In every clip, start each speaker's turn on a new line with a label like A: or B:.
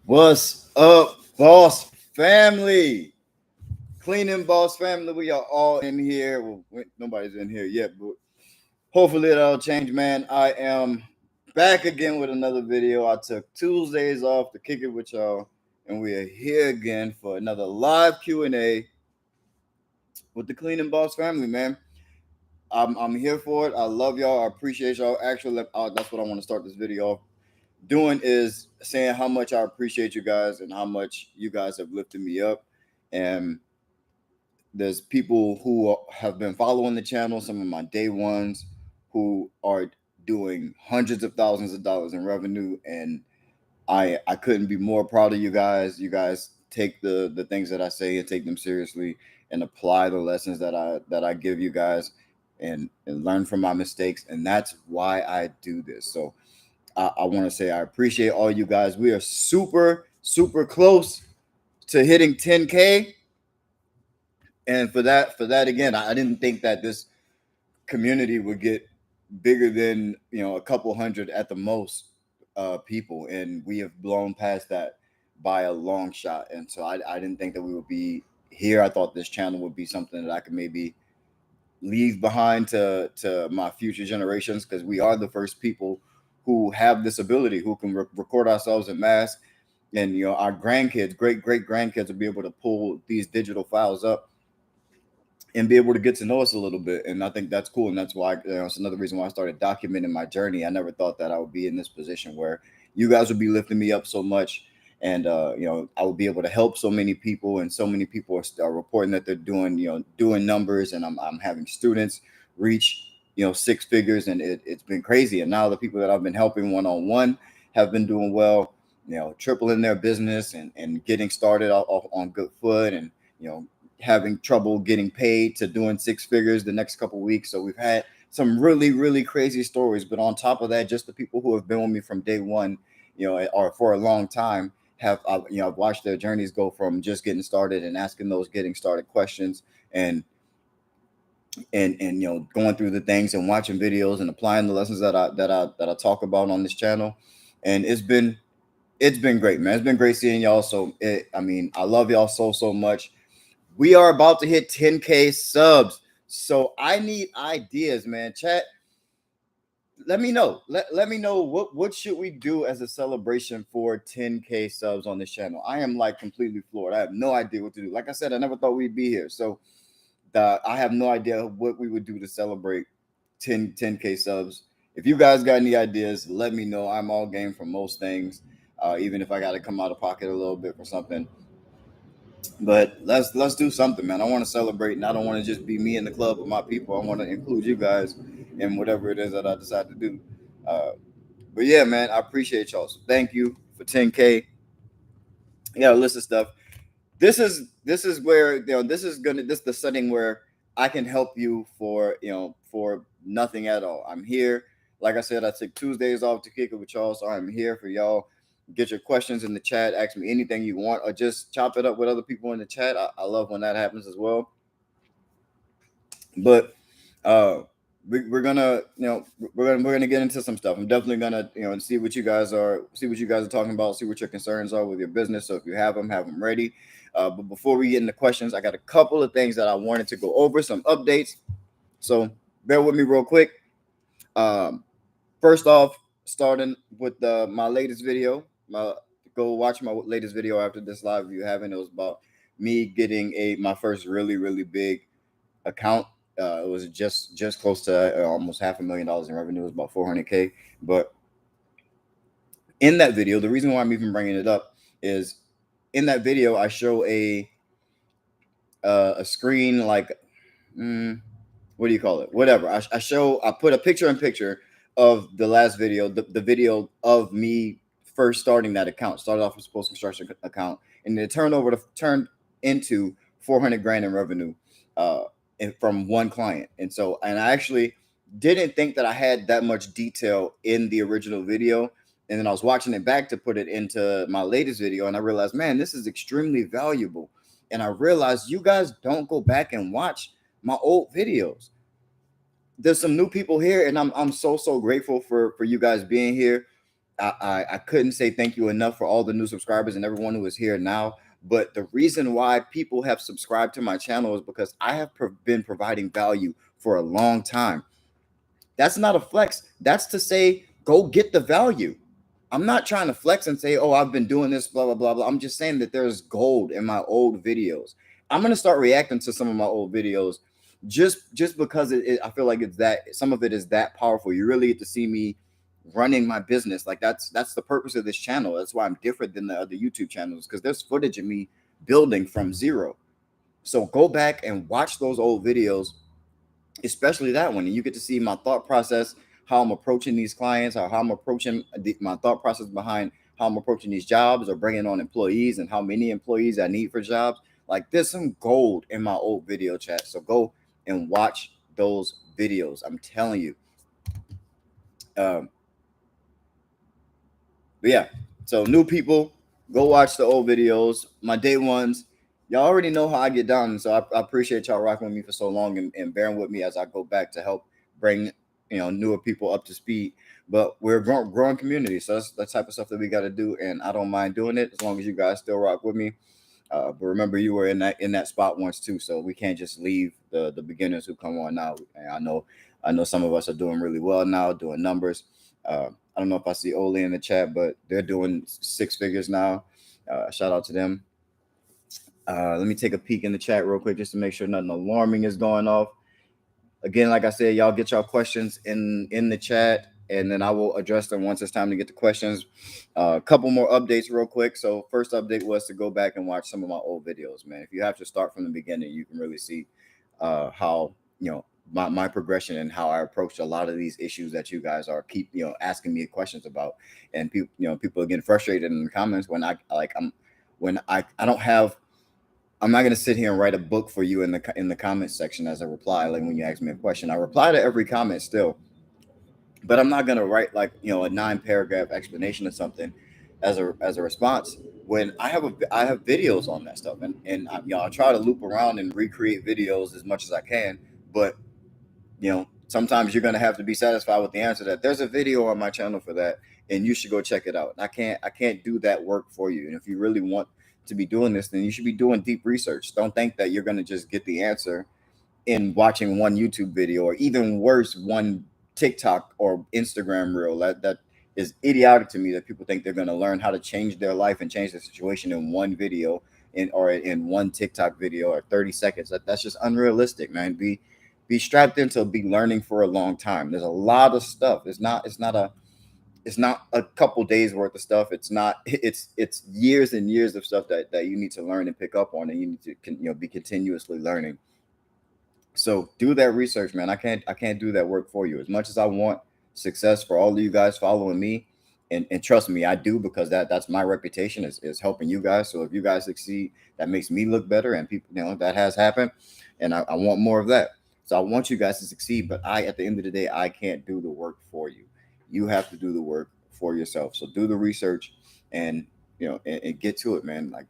A: What's up, boss family? Cleaning boss family. We are all in here. Well, nobody's in here yet, but hopefully it'll change, man. I am back again with another video. I took Tuesdays off to kick it with y'all, and we are here again for another live Q&A with the Cleaning Boss family, man. I'm here for it. I love y'all. I appreciate y'all. Actually, that's what I want to start this video off doing is saying how much I appreciate you guys and how much you guys have lifted me up. And there's people who have been following the channel, some of my day ones who are doing hundreds of thousands of dollars in revenue. And I couldn't be more proud of you guys. You guys take the things that I say and take them seriously and apply the lessons that I give you guys and learn from my mistakes. And that's why I do this. So I want to say I appreciate all you guys. We are super close to hitting 10K. And for that again, I didn't think that this community would get bigger than a couple hundred at the most people, and we have blown past that by a long shot. And so I didn't think that we would be here. I thought this channel would be something that I could maybe leave behind to my future generations, because we are the first people who have this ability, who can record ourselves in mass, and our grandkids, great grandkids, will be able to pull these digital files up and be able to get to know us a little bit. And I think that's cool. And that's why, it's another reason why I started documenting my journey. I never thought that I would be in this position where you guys would be lifting me up so much. And, I would be able to help so many people, and so many people are reporting that they're doing numbers. And I'm having students reach, six figures, and it's been crazy. And now the people that I've been helping one-on-one have been doing well, tripling their business and getting started on good foot, and, having trouble getting paid to doing six figures the next couple of weeks. So we've had some really crazy stories. But on top of that, just the people who have been with me from day one, or for a long time, I've watched their journeys go from just getting started and asking those getting started questions, and going through the things and watching videos and applying the lessons that I talk about on this channel. And it's been great, man. It's been great seeing y'all. So I love y'all so much. We are about to hit 10K subs. So I need ideas, man. Chat, let me know. Let me know what should we do as a celebration for 10K subs on this channel. I am like completely floored. I have no idea what to do. Like I said, I never thought we'd be here. So I have no idea what we would do to celebrate 10K subs. If you guys got any ideas, let me know. I'm all game for most things, even if I got to come out of pocket a little bit for something. But let's do something, man. I want to celebrate, and I don't want to just be me in the club with my people. I want to include you guys in whatever it is that I decide to do. Uh, but yeah, man, I appreciate y'all. So thank you for 10K. Yeah, list of stuff. This is where this is the setting where I can help you for nothing at all. I'm here. Like I said, I take Tuesdays off to kick it with y'all, so I'm here for y'all. Get your questions in the chat. Ask me anything you want, or just chop it up with other people in the chat. I love when that happens as well. But uh, we're gonna we're gonna get into some stuff. I'm definitely gonna see what you guys are talking about, see what your concerns are with your business. So if you have them ready. But before we get into questions, I got a couple of things that I wanted to go over, some updates. So bear with me real quick. Um, First off, starting with my latest video. Go watch my latest video after this live if you haven't. It was about me getting my first really big account. It was just close to almost $500,000 in revenue. It was about 400K. But in that video, the reason why I'm even bringing it up is in that video I show a screen like what do you call it? Whatever. I put a picture in picture of the last video, the video of me first starting that account. Started off with a post construction account, and it turned into 400 grand in revenue from one client. And I actually didn't think that I had that much detail in the original video. And then I was watching it back to put it into my latest video, and I realized, man, this is extremely valuable. And I realized you guys don't go back and watch my old videos. There's some new people here, and I'm so grateful for you guys being here. I couldn't say thank you enough for all the new subscribers and everyone who is here now. But the reason why people have subscribed to my channel is because I have been providing value for a long time. That's not a flex. That's to say, go get the value. I'm not trying to flex and say, oh, I've been doing this, blah, blah, blah, blah. I'm just saying that there's gold in my old videos. I'm going to start reacting to some of my old videos just because I feel like it's that some of it is that powerful. You really get to see me running my business. Like that's the purpose of this channel. That's why I'm different than the other YouTube channels, because there's footage of me building from zero. So go back and watch those old videos, especially that one, and you get to see my thought process, how I'm approaching these clients, or how I'm approaching my thought process behind how I'm approaching these jobs or bringing on employees and how many employees I need for jobs. Like there's some gold in my old video chat. So go and watch those videos. I'm telling you. Um, but yeah, so new people, go watch the old videos. My day ones, y'all already know how I get down. So I appreciate y'all rocking with me for so long and bearing with me as I go back to help bring newer people up to speed. But we're a growing community, so that's the type of stuff that we got to do, and I don't mind doing it as long as you guys still rock with me. But remember, you were in that spot once too, so we can't just leave the beginners who come on now. And I know some of us are doing really well now, doing numbers. I don't know if I see Oli in the chat, but they're doing six figures now. Shout out to them. Let me take a peek in the chat real quick just to make sure nothing alarming is going off. Again, like I said, y'all get y'all questions in the chat, and then I will address them once it's time to get the questions. A couple more updates real quick. So first update was to go back and watch some of my old videos, man. If you have to start from the beginning, you can really see how my progression and how I approached a lot of these issues that you guys are keep asking me questions about. And people are getting frustrated in the comments when I don't have. I'm not gonna sit here and write a book for you in the comments section as a reply. Like when you ask me a question, I reply to every comment still, but I'm not gonna write like a 9 paragraph explanation or something as a response when I have videos on that stuff, and I try to loop around and recreate videos as much as I can, but sometimes you're gonna have to be satisfied with the answer that there's a video on my channel for that, and you should go check it out. I can't do that work for you, and if you really want to be doing this, then you should be doing deep research. Don't think that you're gonna just get the answer in watching one YouTube video, or even worse, one TikTok or Instagram reel. That is idiotic to me, that people think they're gonna learn how to change their life and change their situation in one video, or in one TikTok video or 30 seconds. That's just unrealistic, man. Be strapped in to be learning for a long time. There's a lot of stuff. It's not a couple days worth of stuff. It's years and years of stuff that you need to learn and pick up on, and you need to be continuously learning. So do that research, man. I can't do that work for you. As much as I want success for all of you guys following me, and trust me, I do, because that's my reputation is helping you guys. So if you guys succeed, that makes me look better, and people, that has happened, and I want more of that. So I want you guys to succeed, but at the end of the day, I can't do the work for you. You have to do the work for yourself. So do the research, and and get to it, man. Like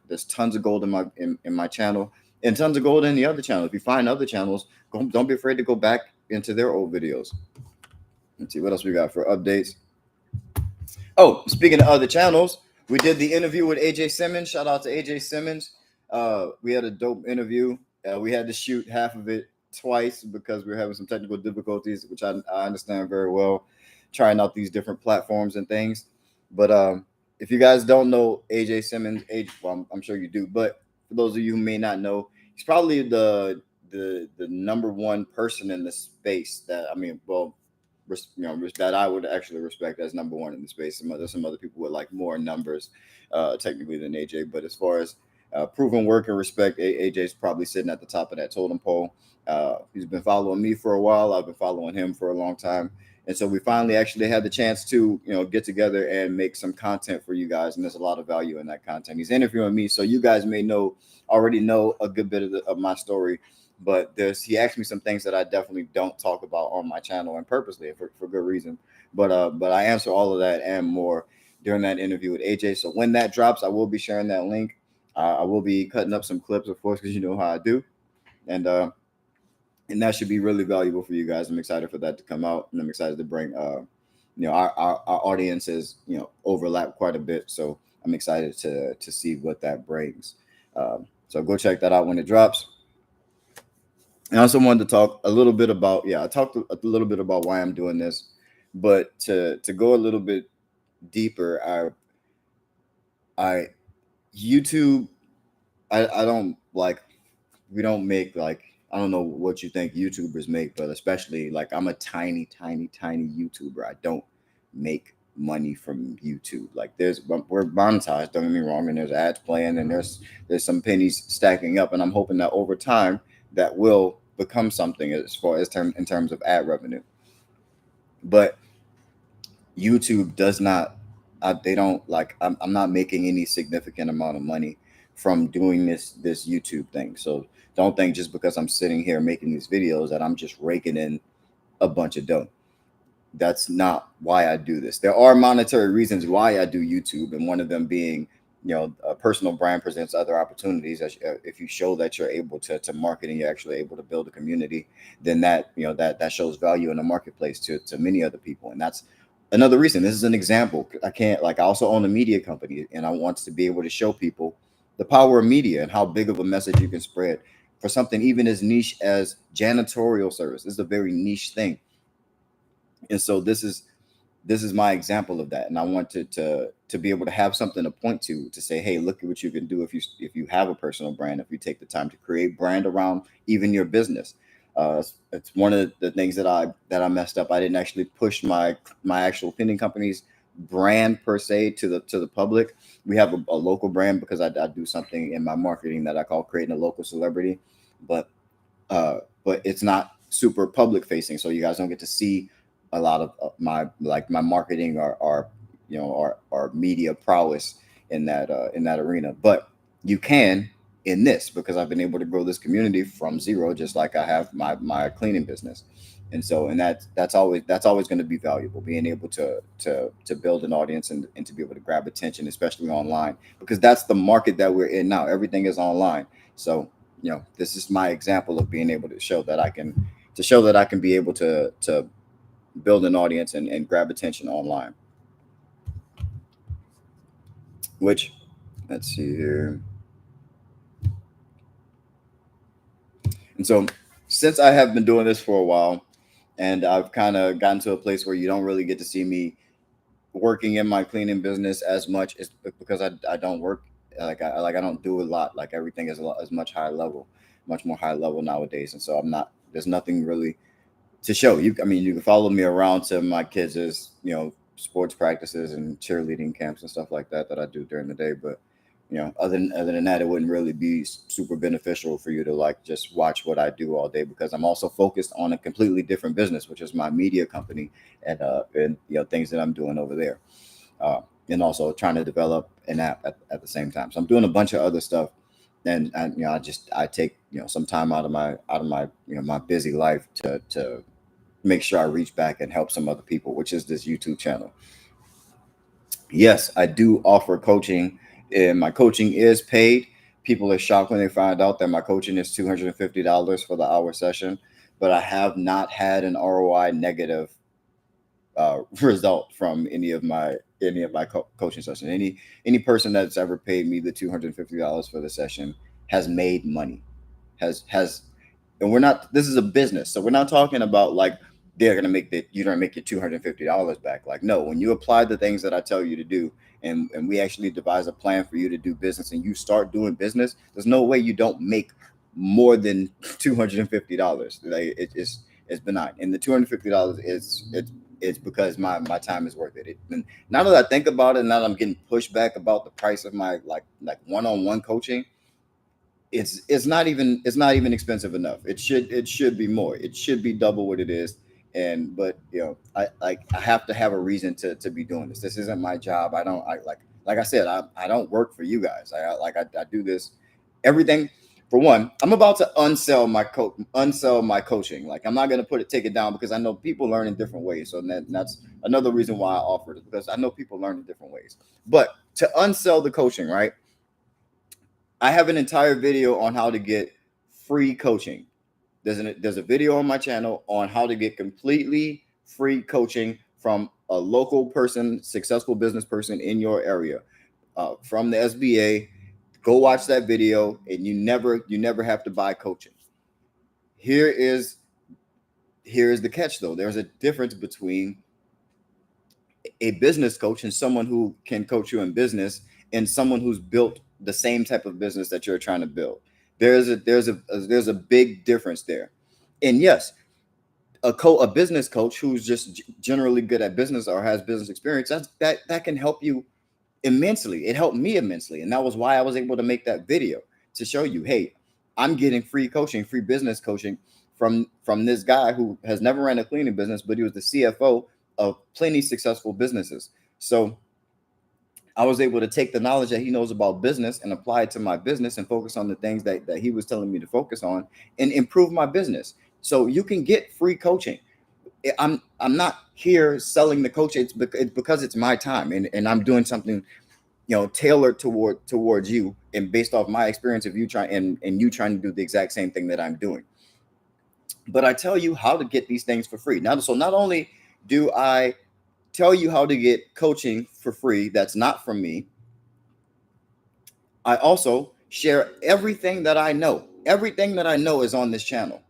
A: there's tons of gold in my channel, and tons of gold in the other channel. If you find other channels, don't be afraid to go back into their old videos. Let's see what else we got for updates. Oh, speaking of other channels, we did the interview with AJ Simmons. Shout out to AJ Simmons. We had a dope interview. We had to shoot half of it twice because we were having some technical difficulties, which I understand very well, trying out these different platforms and things. But if you guys don't know AJ Simmons, well, I'm sure you do, but for those of you who may not know, he's probably the number one person in the space that that I would actually respect as number one in the space. There's some other people with like more numbers technically than AJ, but as far as proven work and respect, AJ's probably sitting at the top of that totem pole. He's been following me for a while. I've been following him for a long time. And so we finally actually had the chance to, get together and make some content for you guys. And there's a lot of value in that content. He's interviewing me, so you guys may already know a good bit of my story. But he asked me some things that I definitely don't talk about on my channel, and purposely for good reason. But I answer all of that and more during that interview with AJ. So when that drops, I will be sharing that link. I will be cutting up some clips, of course, because you know how I do. And that should be really valuable for you guys. I'm excited for that to come out, and I'm excited to bring our audiences, overlap quite a bit. So I'm excited to see what that brings. So go check that out when it drops. And I also wanted to talk a little bit about, I talked a little bit about why I'm doing this, but to go a little bit deeper, I YouTube, I don't like, we don't make like, I don't know what you think YouTubers make, but especially like I'm a tiny, tiny, tiny YouTuber. I don't make money from YouTube. Like we're monetized, don't get me wrong, and there's ads playing and there's some pennies stacking up, and I'm hoping that over time that will become something as far as in terms of ad revenue. But YouTube does not, they don't like, I'm not making any significant amount of money from doing this YouTube thing. So don't think just because I'm sitting here making these videos that I'm just raking in a bunch of dough. That's not why I do this. There are monetary reasons why I do YouTube, and one of them being, a personal brand presents other opportunities. If you show that you're able to market and you're actually able to build a community, then that that shows value in the marketplace to many other people, and that's another reason. This is an example. I can't, like, I also own a media company, and I want to be able to show people the power of media and how big of a message you can spread for something even as niche as janitorial service. This is a very niche thing, and so this is my example of that. And I want to be able to have something to point to say, hey, look at what you can do if you have a personal brand, if you take the time to create brand around even your business. It's one of the things that I messed up. I didn't actually push my actual cleaning company's brand per se to the public. We have a local brand because I do something in my marketing that I call creating a local celebrity, but it's not super public facing, so you guys don't get to see a lot of my marketing or our media prowess in that arena. But you can in this, because I've been able to grow this community from zero, just like I have my cleaning business. And so, and that's always going to be valuable, being able to build an audience and to be able to grab attention, especially online, because that's the market that we're in now. Everything is online. So, this is my example of being able to show that I can be able to build an audience and grab attention online. Which, let's see here. And so, since I have been doing this for a while, and I've kind of gotten to a place where you don't really get to see me working in my cleaning business as much, is because I don't work, I don't do a lot. Like, everything is much higher level, much more high level nowadays. And so there's nothing really to show you. I mean, you can follow me around to my kids' sports practices and cheerleading camps and stuff like that I do during the day. But other than that, it wouldn't really be super beneficial for you to like just watch what I do all day, because I'm also focused on a completely different business, which is my media company, and things that I'm doing over there, and also trying to develop an app at the same time. So I'm doing a bunch of other stuff, and I take some time out of my my busy life to make sure I reach back and help some other people, which is this YouTube channel. Yes, I do offer coaching, and my coaching is paid. People are shocked when they find out that my coaching is $250 for the hour session, but I have not had an ROI negative result from any of my coaching sessions. Any person that's ever paid me the $250 for the session has made money, has and we're not, this is a business, so we're not talking about like you're gonna make your $250 back. Like, no, when you apply the things that I tell you to do, and we actually devise a plan for you to do business, and you start doing business, there's no way you don't make more than $250. Like, it's benign, and the $250 it's because my time is worth it. And now that I think about it, now that I'm getting pushback about the price of my like one-on-one coaching, it's not even expensive enough. It should be more. It should be double what it is. And but I have to have a reason to be doing this. This isn't my job. Like I said, I don't work for you guys. I do this everything. For one, I'm about to unsell my coaching. Like, I'm not gonna take it down, because I know people learn in different ways. So that's another reason why I offer it, because I know people learn in different ways. But to unsell the coaching, right? I have an entire video on how to get free coaching. There's a video on my channel on how to get completely free coaching from a local person, successful business person in your area, from the SBA. Go watch that video, and you never have to buy coaching. Here is the catch, though. There's a difference between a business coach and someone who can coach you in business, and someone who's built the same type of business that you're trying to build. There's a big difference there. And yes, a business coach who's just generally good at business or has business experience, that can help you immensely. It helped me immensely, and that was why I was able to make that video, to show you, hey, I'm getting free coaching, free business coaching from this guy who has never ran a cleaning business, but he was the CFO of plenty successful businesses. So I was able to take the knowledge that he knows about business and apply it to my business, and focus on the things that he was telling me to focus on, and improve my business. So you can get free coaching. I'm not here selling the coaching. It's because it's my time, and I'm doing something, tailored towards you, and based off my experience of you trying to do the exact same thing that I'm doing. But I tell you how to get these things for free. Now, so not only do I tell you how to get coaching for free that's not from me, I also share everything that I know. Everything that I know is on this channel.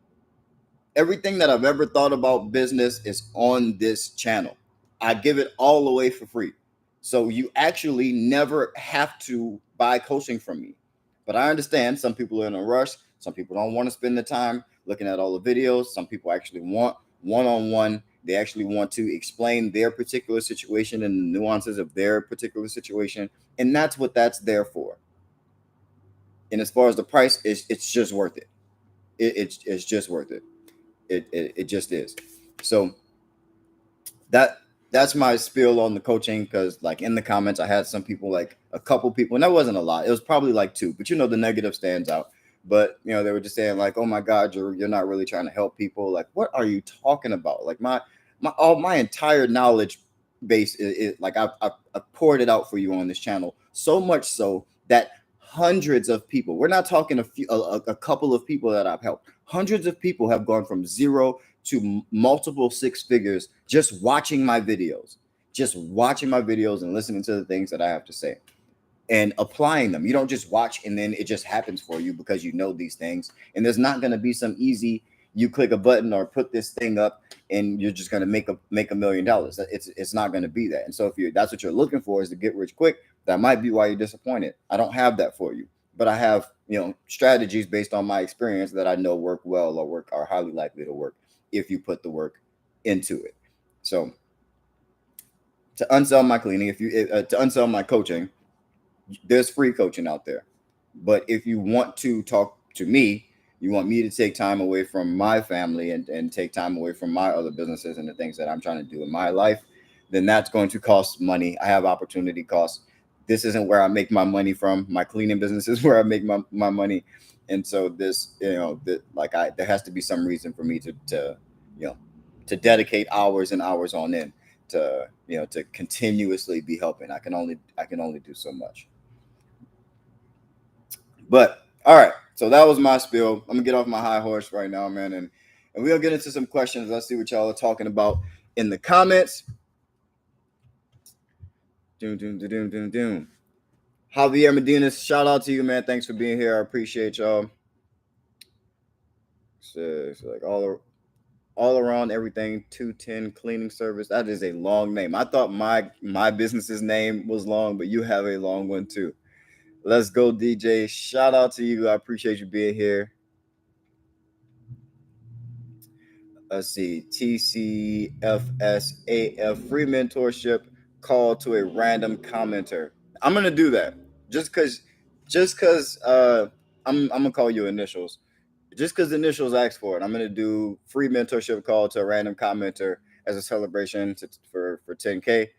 A: Everything that I've ever thought about business is on this channel. I give it all away for free. So you actually never have to buy coaching from me. But I understand some people are in a rush. Some people don't want to spend the time looking at all the videos. Some people actually want one-on-one. They actually want to explain their particular situation and the nuances of their particular situation. And that's what that's there for. And as far as the price, it's just worth it. It's just worth it. It just is. So that's my spiel on the coaching, because like in the comments I had some people, like a couple people, and that wasn't a lot. It was probably like 2, but the negative stands out. But they were just saying like, oh my God, you're not really trying to help people. Like, what are you talking about? Like my entire knowledge base is like I've poured it out for you on this channel, so much so that hundreds of people, we're not talking a couple of people that I've helped, hundreds of people have gone from 0 to multiple 6 figures just watching my videos and listening to the things that I have to say and applying them. You don't just watch and then it just happens for you because you know these things. And there's not going to be some easy, you click a button or put this thing up and you're just going to make $1 million. It's not going to be that. And so if that's what you're looking for, is to get rich quick, that might be why you're disappointed. I don't have that for you, but I have, strategies based on my experience that I know work well or are highly likely to work if you put the work into it. So to unsell my cleaning, to unsell my coaching, there's free coaching out there. But if you want to talk to me, you want me to take time away from my family and take time away from my other businesses and the things that I'm trying to do in my life, then that's going to cost money. I have opportunity costs. This isn't where I make my money from. My cleaning business is where I make my money. And so this, there has to be some reason for me to dedicate hours and hours on end to continuously be helping. I can only do so much. But all right, so that was my spiel. I'm gonna get off my high horse right now, man, and we'll get into some questions. Let's see what y'all are talking about in the comments. Javier Medina, shout out to you, man. Thanks for being here. I appreciate y'all. So like all around everything 210 cleaning service. That is a long name. I thought my business's name was long, but you have a long one too. Let's go, DJ. Shout out to you. I appreciate you being here. Let's see. TCFSAF, free mentorship, call to a random commenter. I'm gonna do that just because I'm gonna call you initials. Just because initials ask for it, I'm gonna do free mentorship call to a random commenter as a celebration for 10K.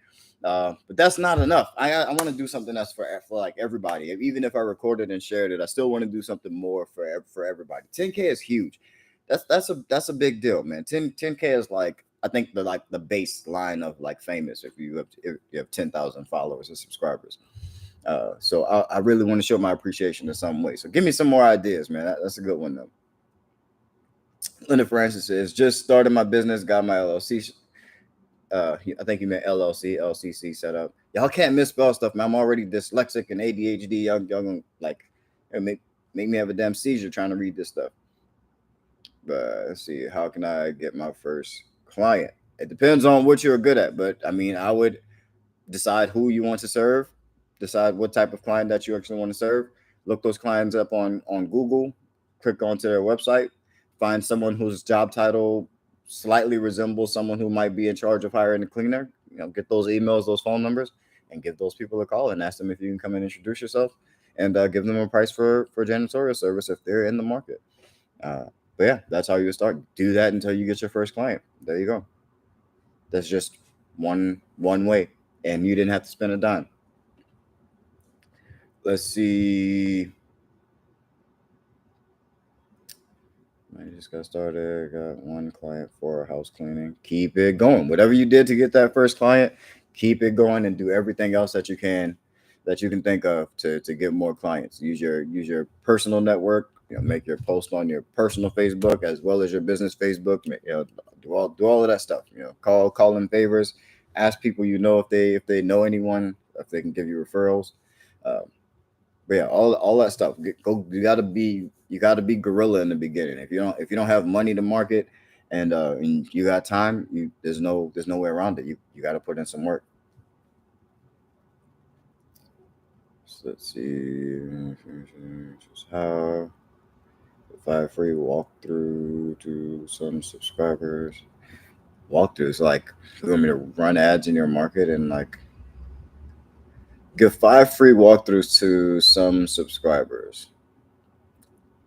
A: But that's not enough. I want to do something that's for like everybody. Even if I recorded and shared it, I still want to do something more for everybody. 10K is huge. That's a big deal, man. 10K is like, I think the baseline of like famous if you have 10,000 followers or subscribers. So I really want to show my appreciation in some way. So give me some more ideas, man. That's a good one though. Linda Francis says, just started my business, got my LLC I think he meant LLC, LCC setup. Y'all can't misspell stuff, man. I'm already dyslexic and ADHD. Y'all gonna like make me have a damn seizure trying to read this stuff. But let's see, how can I get my first client? It depends on what you're good at, but I mean, I would decide who you want to serve, decide what type of client that you actually want to serve. Look those clients up on Google, click onto their website, find someone whose job title slightly resembles someone who might be in charge of hiring a cleaner. Get those emails, those phone numbers, and give those people a call and ask them if you can come and introduce yourself, and give them a price for janitorial service if they're in the market. But yeah, that's how you start. Do that until you get your first client. There you go. That's just one way, and you didn't have to spend a dime. Let's see. I just got started. Got one client for house cleaning. Keep it going. Whatever you did to get that first client, keep it going and do everything else that you can think of to get more clients. Use your personal network. Make your post on your personal Facebook as well as your business Facebook. Do all of that stuff. Call in favors. Ask people if they know anyone, if they can give you referrals. But yeah, all that stuff. You gotta be guerrilla in the beginning. If you don't have money to market and you got time, there's no way around it. You got to put in some work. So let's see. How 5 free walkthrough to some subscribers. Walkthroughs like you want me to run ads in your market and like give 5 free walkthroughs to some subscribers.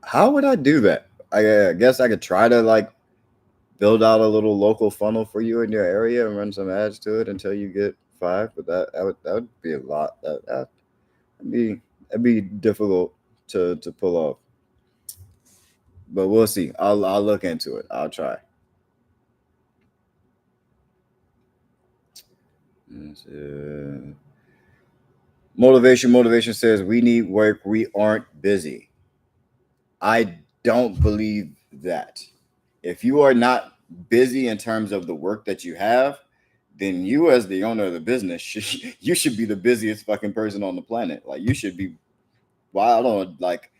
A: How would I do that? I guess I could try to like build out a little local funnel for you in your area and run some ads to it until you get 5. But that would be a lot. That'd be difficult to pull off. But we'll see. I'll look into it. I'll try. Motivation says we need work. We aren't busy. I don't believe that. If you are not busy in terms of the work that you have, then you as the owner of the business, you should be the busiest fucking person on the planet. Like you should be, well, I don't know, like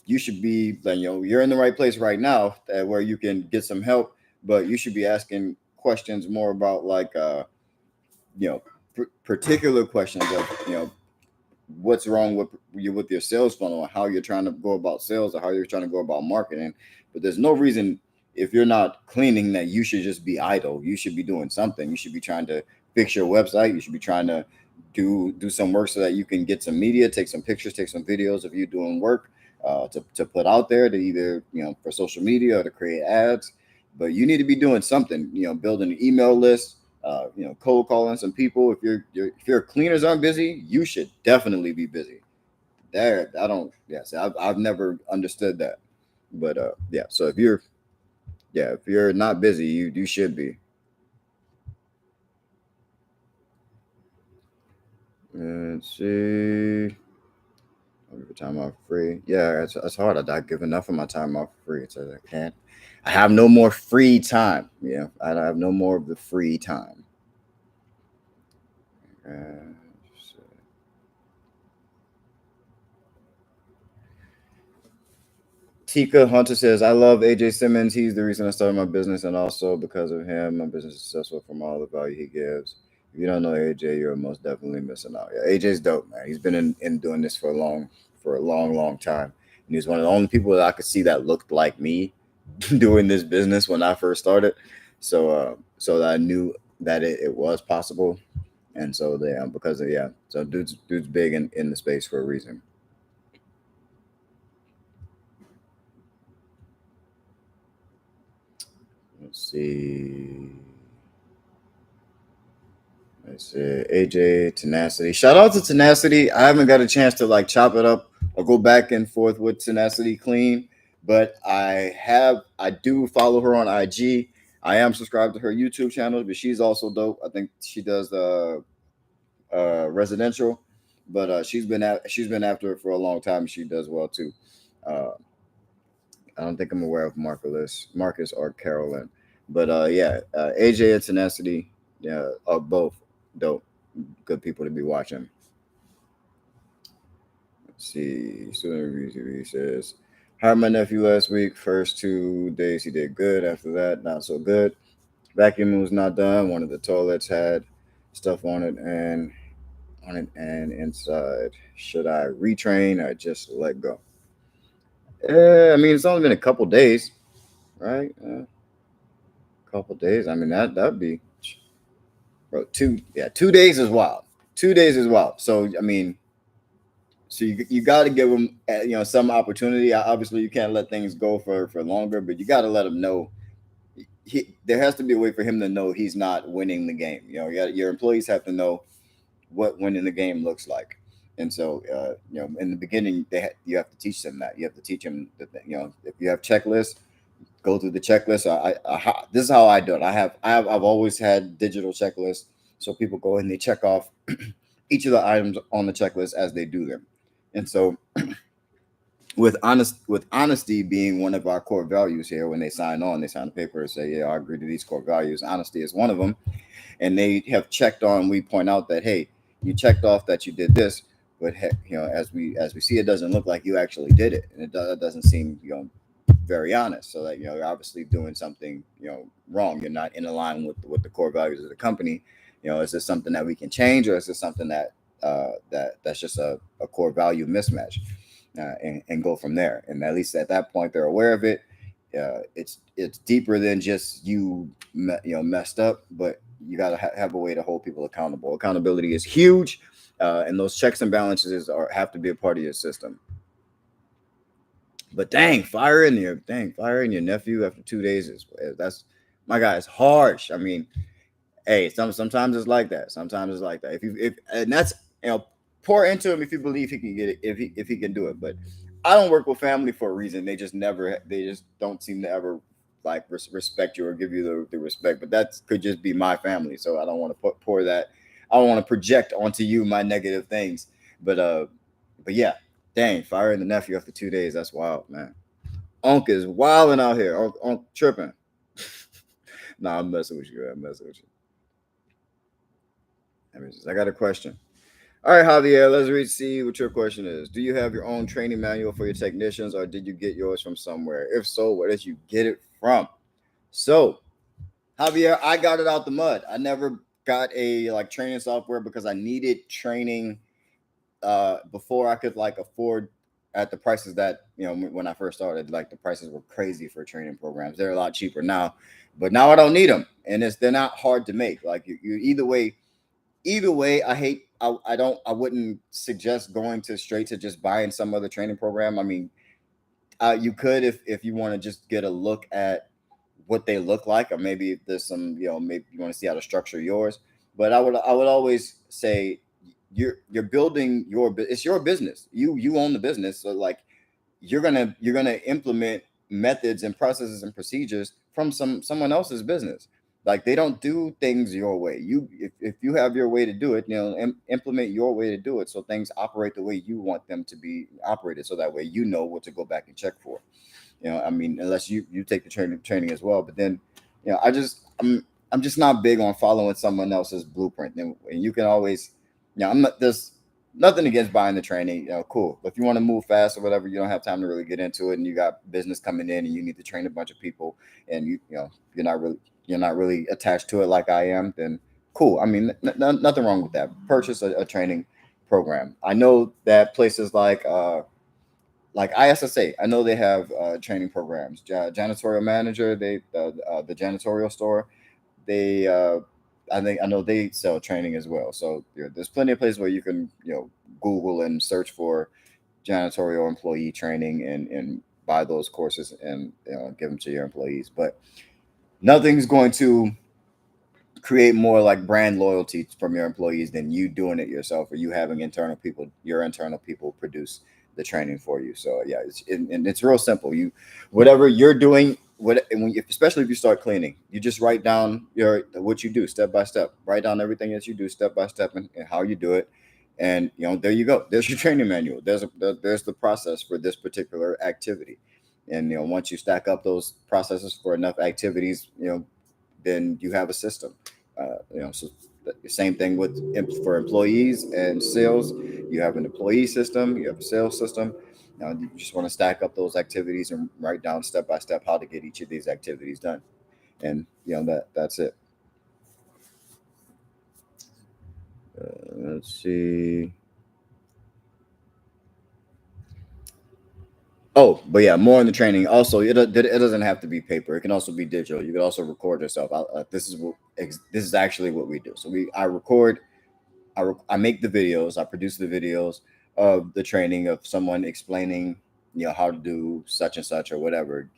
A: you should be, like, you're in the right place right now where you can get some help, but you should be asking questions more about like, particular questions of, what's wrong with your sales funnel and how you're trying to go about sales or how you're trying to go about marketing. But there's no reason if you're not cleaning that you should just be idle. You should be doing something. You should be trying to fix your website. You should be trying to do some work so that you can get some media, take some pictures, take some videos of you doing work to put out there to either, for social media or to create ads. But you need to be doing something, building an email list, cold calling some people. If your cleaners aren't busy, you should definitely be busy. There, I don't. Yes, I've never understood that. But yeah. So if you're not busy, you should be. Let's see. I'll give time off free. Yeah, it's hard. I give enough of my time off free, so I can't. I have no more free time. Yeah, I have no more of the free time. Tika Hunter says, I love AJ Simmons. He's the reason I started my business, and also because of him, my business is successful from all the value he gives. If you don't know AJ, you're most definitely missing out. Yeah, AJ's dope, man. He's been in doing this for a long time. And he's one of the only people that I could see that looked like me doing this business when I first started. So that I knew that it was possible. And so because of so dude's big in the space for a reason. Let's see. AJ Tenacity. Shout out to Tenacity. I haven't got a chance to like chop it up or go back and forth with Tenacity Clean, but I do follow her on IG. I am subscribed to her YouTube channel, but she's also dope. I think she does residential, but she's been after it for a long time. She does well too. I don't think I'm aware of Marcus or Carolyn, but AJ and Tenacity. Yeah, both dope, good people to be watching. Let's see, student review says, hired my nephew last week. First 2 days he did good. After that, not so good. Vacuuming was not done. One of the toilets had stuff on it and inside. Should I retrain or just let go? I mean, it's only been a couple days, right? Couple days. I mean, that'd be, bro. 2 days is wild. 2 days is wild. So I mean, so you got to give him some opportunity. Obviously, you can't let things go for longer, but you got to let him know. There has to be a way for him to know he's not winning the game. Your employees have to know what winning the game looks like. And so, in the beginning, you have to teach them that. You have to teach them that, if you have checklists, go through the checklist. This is how I do it. I've always had digital checklists, so people go and they check off each of the items on the checklist as they do them. And so, with honesty being one of our core values here, when they sign the paper and say, "Yeah, I agree to these core values." Honesty is one of them, and they have checked on. We point out that, hey, you checked off that you did this, but as we see, it doesn't look like you actually did it, and it doesn't seem very honest. So that you're obviously doing something wrong. You're not in line with the core values of the company. Is this something that we can change, or is this something that's just a core value mismatch, and go from there. And at least at that point, they're aware of it. It's deeper than just messed up, but you got to have a way to hold people accountable. Accountability is huge, and those checks and balances have to be a part of your system. But firing your nephew after 2 days that's, my guy, is harsh. I mean, hey, sometimes it's like that. Sometimes it's like that. If and that's pour into him if you believe he can get it, if he can do it. But I don't work with family for a reason. They just don't seem to ever like respect you or give you the respect. But that could just be my family, so I don't want to pour that. I don't want to project onto you my negative things. But yeah, dang, firing the nephew after 2 days, that's wild, man. Unc is wilding out here. Unc tripping. Nah, I'm messing with you. I'm messing with you. I got a question. All right, Javier, let's see what your question is. Do you have your own training manual for your technicians, or did you get yours from somewhere? If so, where did you get it from? So, Javier, I got it out the mud. I never got a training software because I needed training before I could afford at the prices that when I first started. Like, the prices were crazy for training programs. They're a lot cheaper now, but now I don't need them, and they're not hard to make. Like, you either way, I wouldn't suggest going to straight to just buying some other training program. I mean, you could, if you want to just get a look at what they look like, or maybe if there's some, maybe you want to see how to structure yours. But I would always say you're building it's your business. You own the business. So like, you're gonna implement methods and processes and procedures from someone else's business. Like, they don't do things your way. If you have your way to do it, implement your way to do it, so things operate the way you want them to be operated, so that way you know what to go back and check for. I mean, unless you take the training as well. But then, I'm just not big on following someone else's blueprint. And you can always, I'm not there's nothing against buying the training. Cool. If you want to move fast or whatever, you don't have time to really get into it, and you got business coming in, and you need to train a bunch of people, and you're not really attached to it like I am. Then cool. I mean, nothing wrong with that. Purchase a training program. I know that places like ISSA, I know they have training programs. Janitorial manager, the janitorial store, they I know they sell training as well. So there's plenty of places where you can Google and search for janitorial employee training, and buy those courses, and give them to your employees. But nothing's going to create more like brand loyalty from your employees than you doing it yourself, or you having your internal people produce the training for you. So yeah, and it's real simple. Whatever you're doing, especially if you start cleaning, you just write down what you do step by step. Write down everything that you do step by step, and how you do it. And there you go. There's your training manual. There's the process for this particular activity. And once you stack up those processes for enough activities, then you have a system. So the same thing for employees and sales. You have an employee system, you have a sales system. Now you just want to stack up those activities and write down step by step how to get each of these activities done. And that's it. Let's see. Oh, but yeah, more in the training. Also, it doesn't have to be paper. It can also be digital. You can also record yourself. This is actually what we do. So I record. I make the videos. I produce the videos of the training of someone explaining, how to do such and such or whatever.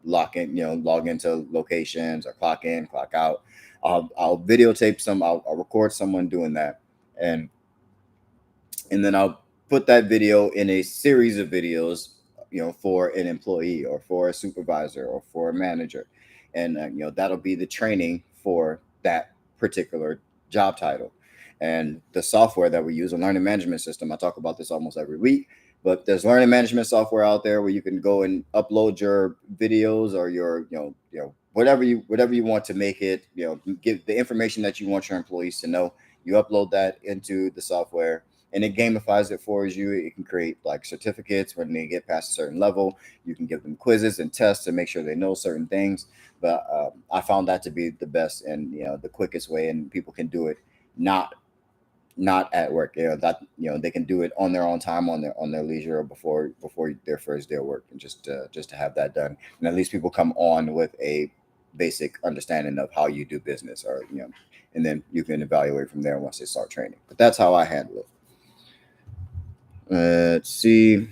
A: Log into locations or clock in, clock out. I'll videotape some. I'll record someone doing that, and then I'll put that video in a series of videos, for an employee or for a supervisor or for a manager, and that'll be the training for that particular job title. And the software that we use, a learning management system, I talk about this almost every week, but there's learning management software out there where you can go and upload your videos or your whatever you want to make it, give the information that you want your employees to know. You upload that into the software and it gamifies it for you. It can create like certificates when they get past a certain level. You can give them quizzes and tests to make sure they know certain things. But I found that to be the best and the quickest way, and people can do it not at work. They can do it on their own time, on their leisure, or before their first day of work, and just to have that done. And at least people come on with a basic understanding of how you do business, or and then you can evaluate from there once they start training. But that's how I handle it. Let's see.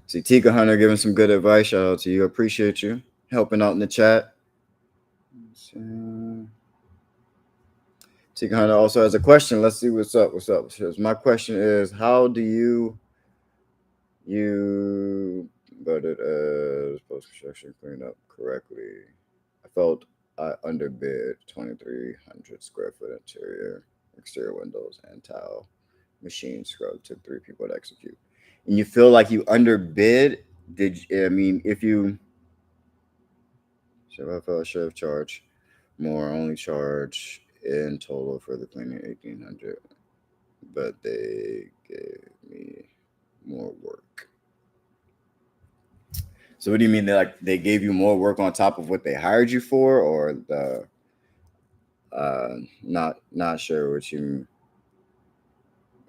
A: See, Tika Hunter giving some good advice. Shout out to you. Appreciate you helping out in the chat. Tika Hunter also has a question. Let's see what's up. My question is, how do you but it as post-construction cleaned up correctly? I felt I underbid 2,300 square foot exterior windows and tile machine scrub. Took 3 people to execute. And you feel like you underbid? If you should have charged more, only charge in total for the cleaning 1,800, but they gave me more work. So what do you mean? They gave you more work on top of what they hired you for, or the not sure what you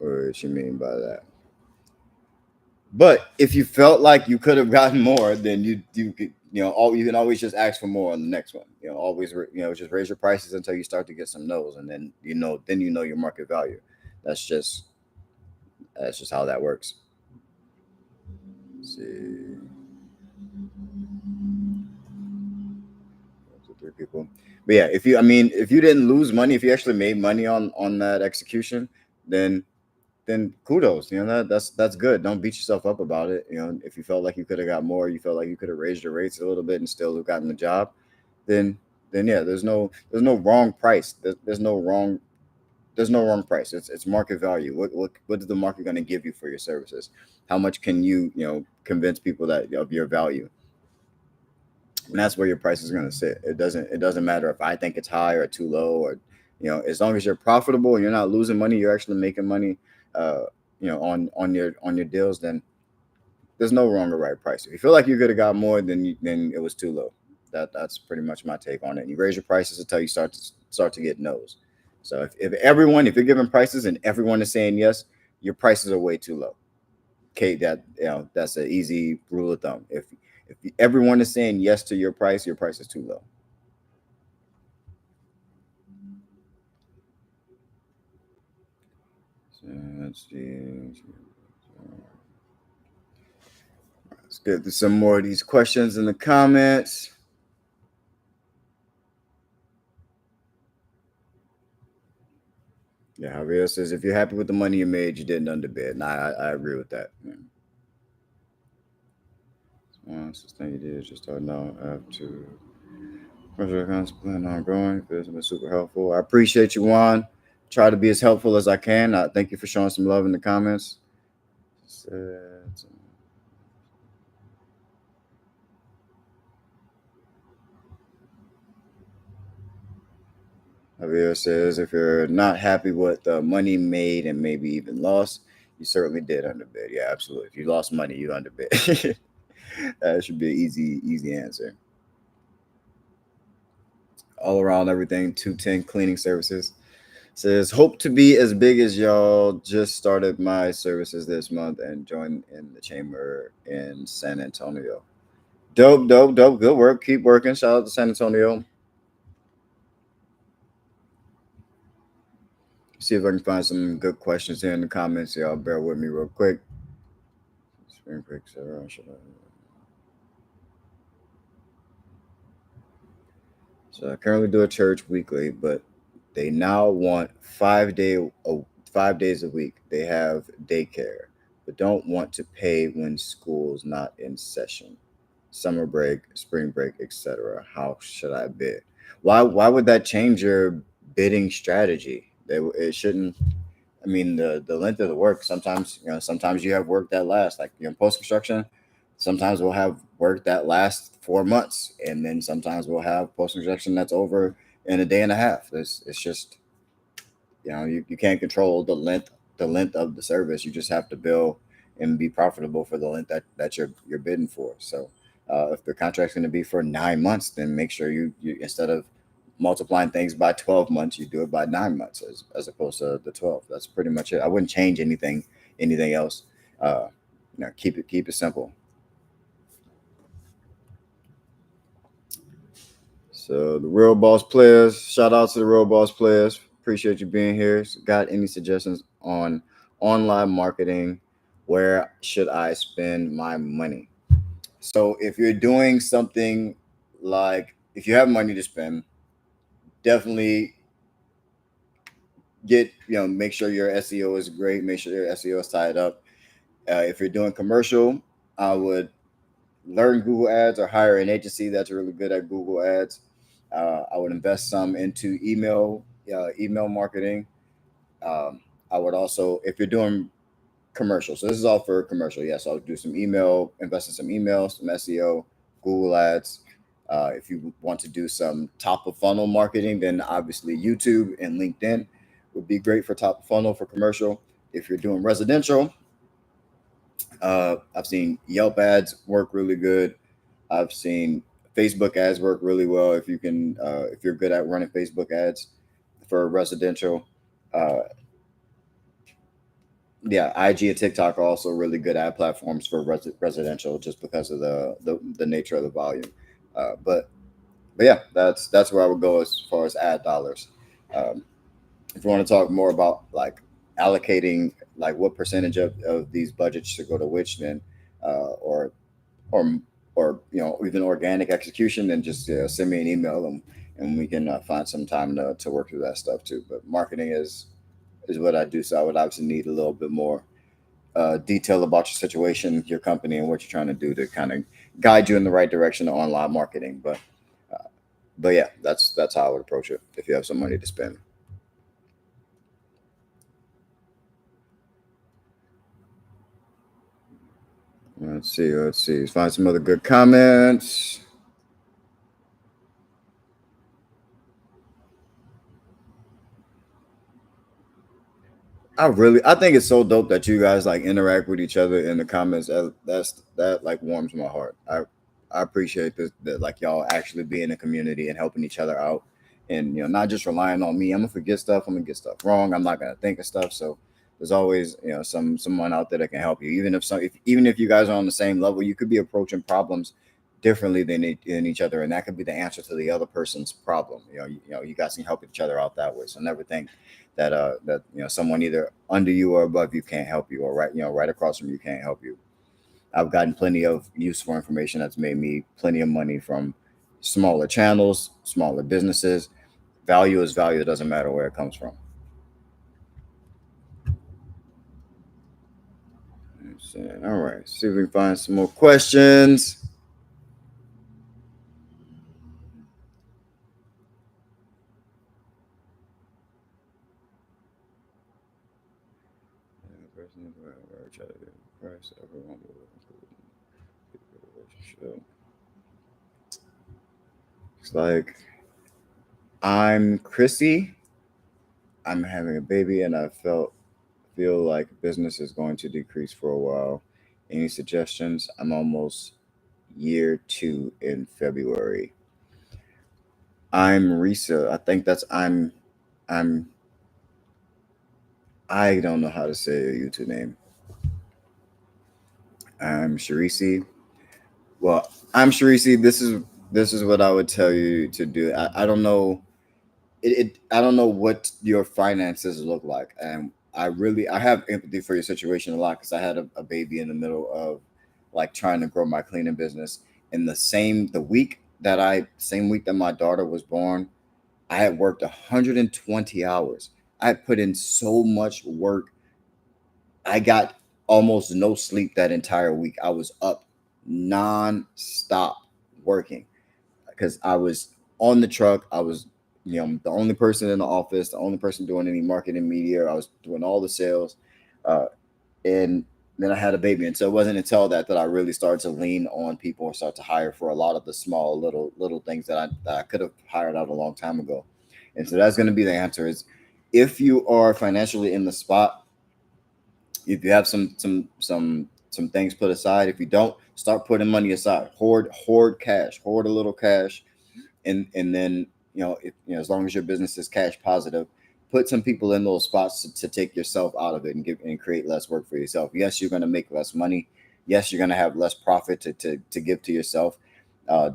A: mean by that. But if you felt like you could have gotten more, then you could, you can always just ask for more on the next one. Always just raise your prices until you start to get some no's, and then your market value. That's just how that works. Let's see. 3 people. But yeah, if you didn't lose money, if you actually made money on that execution, then kudos. That's good. Don't beat yourself up about it. If you felt like you could have got more, you felt like you could have raised your rates a little bit and still have gotten the job, then yeah, there's no wrong price. There's no wrong price. It's market value. What is the market going to give you for your services? How much can you convince people that of your value? And that's where your price is going to sit. It doesn't matter if I think it's high or too low, or as long as you're profitable and you're not losing money, you're actually making money on your deals, then there's no wrong or right price. If you feel like you could have got more, then it was too low. That's pretty much my take on it. You raise your prices until you start to get no's. So if you're giving prices and everyone is saying yes, your prices are way too low. Okay, that's an easy rule of thumb. If everyone is saying yes to your price is too low. So let's see. Let's get to some more of these questions in the comments. Yeah, Javier says, if you're happy with the money you made, you didn't underbid. And I agree with that. This thing you did just start now. I have to plan on growing. It's been super helpful. I appreciate you, Juan. Try to be as helpful as I can. Thank you for showing some love in the comments. Javier says, if you're not happy with the money made and maybe even lost, you certainly did underbid. Yeah, absolutely. If you lost money, you underbid. That should be an easy answer. All around everything, 210 cleaning services. Says, hope to be as big as y'all. Just started my services this month and joined in the chamber in San Antonio. Dope. Good work. Keep working. Shout out to San Antonio. See if I can find some good questions here in the comments. Y'all bear with me real quick. Spring break, Sarah. So I currently do a church weekly, but they now want 5 days a week. They have daycare, but don't want to pay when school's not in session. Summer break, spring break, etc. How should I bid? Why would that change your bidding strategy? It shouldn't. I mean, the length of the work. Sometimes you have work that lasts, like post construction. Sometimes we'll have work that lasts 4 months, and then sometimes we'll have post construction that's over in a day and a half. It's just you can't control the length of the service. You just have to bill and be profitable for the length that you're bidding for. So if the contract's going to be for 9 months, then make sure you instead of multiplying things by 12 months, you do it by 9 months as opposed to the 12. That's pretty much it. I wouldn't change anything else. Keep it simple. So the real boss players, shout out to the real boss players. Appreciate you being here. Got any suggestions on online marketing? Where should I spend my money? So if you're doing something like if you have money to spend, definitely make sure your SEO is great. Make sure your SEO is tied up. If you're doing commercial, I would learn Google Ads or hire an agency that's really good at Google Ads. I would invest some into email marketing. I would also, if you're doing commercial, so this is all for commercial. Yes, I'll do some email, invest in some emails, some SEO, Google Ads. If you want to do some top of funnel marketing, then obviously YouTube and LinkedIn would be great for top of funnel for commercial. If you're doing residential, I've seen Yelp ads work really good. I've seen Facebook ads work really well if you're good at running Facebook ads for residential. Uh, yeah, IG and TikTok are also really good ad platforms for residential just because of the nature of the volume. But yeah, that's where I would go as far as ad dollars. Um, if you want to talk more about like allocating like what percentage of these budgets should go to which, then or or even organic execution, then just send me an email and we can find some time to work through that stuff too. But marketing is what I do, so I would obviously need a little bit more detail about your situation, your company, and what you're trying to do to kind of guide you in the right direction to online marketing. But yeah, that's how I would approach it if you have some money to spend. Let's see. Find some other good comments. I think it's so dope that you guys like interact with each other in the comments. That like warms my heart. I appreciate this, that like y'all actually being a community and helping each other out, and not just relying on me. I'm gonna forget stuff. I'm gonna get stuff wrong. I'm not gonna think of stuff. So there's always someone out there that can help you. Even if you guys are on the same level, you could be approaching problems differently than each other, and that could be the answer to the other person's problem. You guys can help each other out that way. So never think that someone either under you or above you can't help you, or right across from you can't help you. I've gotten plenty of useful information that's made me plenty of money from smaller channels, smaller businesses. Value is value. It doesn't matter where it comes from. All right, see if we can find some more questions. It's like I'm Chrissy. I'm having a baby, and I feel like business is going to decrease for a while. Any suggestions? I'm almost year 2 in February. I'm Risa. I think that's I'm I don't know how to say your YouTube name. I'm Sharisi. Well, I'm Sharisi. This is what I would tell you to do. I don't know I don't know what your finances look like, and I have empathy for your situation a lot because I had a baby in the middle of like trying to grow my cleaning business. In the same week that my daughter was born, I had worked 120 hours. I had put in so much work. I got almost no sleep that entire week. I was up non-stop working because I was on the truck. I was, the only person in the office, the only person doing any marketing media. I was doing all the sales, uh, and then I had a baby, and so it wasn't until that I really started to lean on people and start to hire for a lot of the small little things that I could have hired out a long time ago. And so that's going to be the answer: is if you are financially in the spot, if you have some things put aside. If you don't, start putting money aside. Hoard cash. Hoard a little cash, and then as long as your business is cash positive, put some people in those spots to take yourself out of it and create less work for yourself. Yes, you're going to make less money. Yes, you're going to have less profit to give to yourself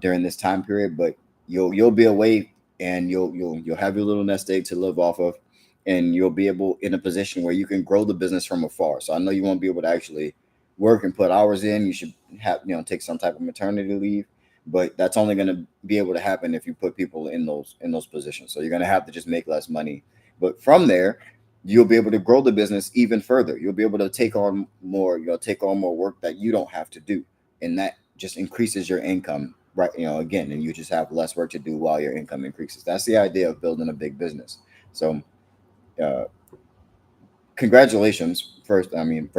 A: during this time period, but you'll be away, and you'll have your little nest egg to live off of, and you'll be able in a position where you can grow the business from afar. So I know you won't be able to actually work and put hours in. You should have take some type of maternity leave, but that's only going to be able to happen if you put people in those positions. So you're going to have to just make less money, but from there you'll be able to grow the business even further. You'll be able to take on more. You'll take on more work that you don't have to do, and that just increases your income, right? Again, and you just have less work to do while your income increases. That's the idea of building a big business. So uh, congratulations first and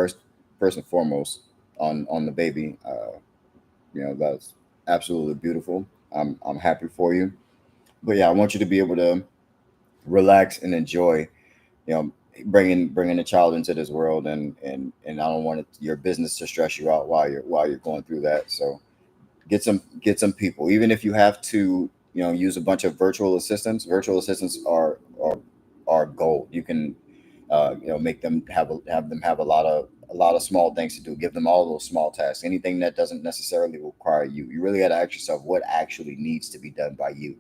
A: foremost on the baby. That's absolutely beautiful. I'm happy for you. But yeah, I want you to be able to relax and enjoy, you know, bringing a child into this world, and I don't want your business to stress you out while you're going through that. So get some people, even if you have to, use a bunch of virtual assistants. Virtual assistants are gold. You can make them have a lot of small things to do. Give them all those small tasks. Anything that doesn't necessarily require you. You really got to ask yourself what actually needs to be done by you.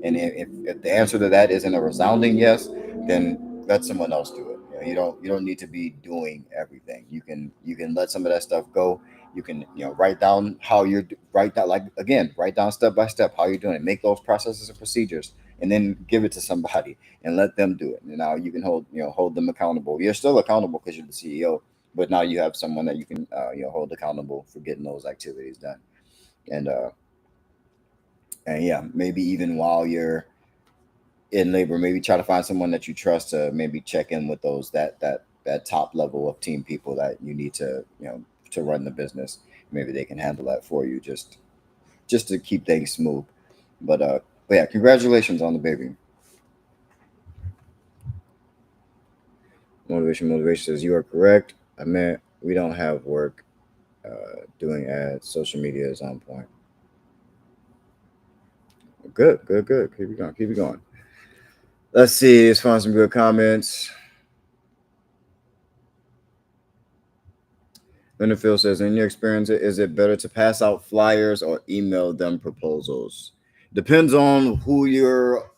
A: And if the answer to that isn't a resounding yes, then let someone else do it. You don't need to be doing everything. You can let some of that stuff go. You can write down write down, like, again, write down step by step how you're doing it. Make those processes and procedures, and then give it to somebody and let them do it. And now you can hold them accountable. You're still accountable because you're the CEO, but now you have someone that you can hold accountable for getting those activities done. And yeah, maybe even while you're in labor, maybe try to find someone that you trust to maybe check in with those that top level of team people that you need to run the business. Maybe they can handle that for you, just to keep things smooth. But yeah, congratulations on the baby. Motivation says you are correct. I meant we don't have work doing ads. Social media is on point. Good, good, good. Keep it going. Keep it going. Let's see. Let's find some good comments. Linderfield says, in your experience, is it better to pass out flyers or email them proposals? Depends on who you're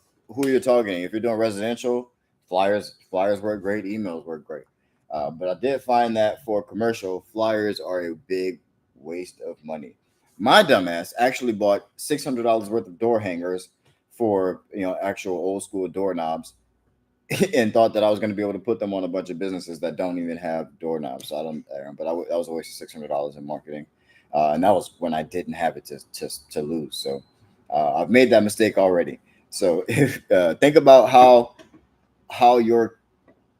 A: targeting. If you're doing residential, flyers work great. Emails work great. But I did find that for commercial, flyers are a big waste of money. My dumbass actually bought $600 worth of door hangers for actual old school doorknobs, and thought that I was going to be able to put them on a bunch of businesses that don't even have doorknobs. So I don't, but that was a waste of $600 in marketing, and that was when I didn't have it to lose. So I've made that mistake already. So if think about how your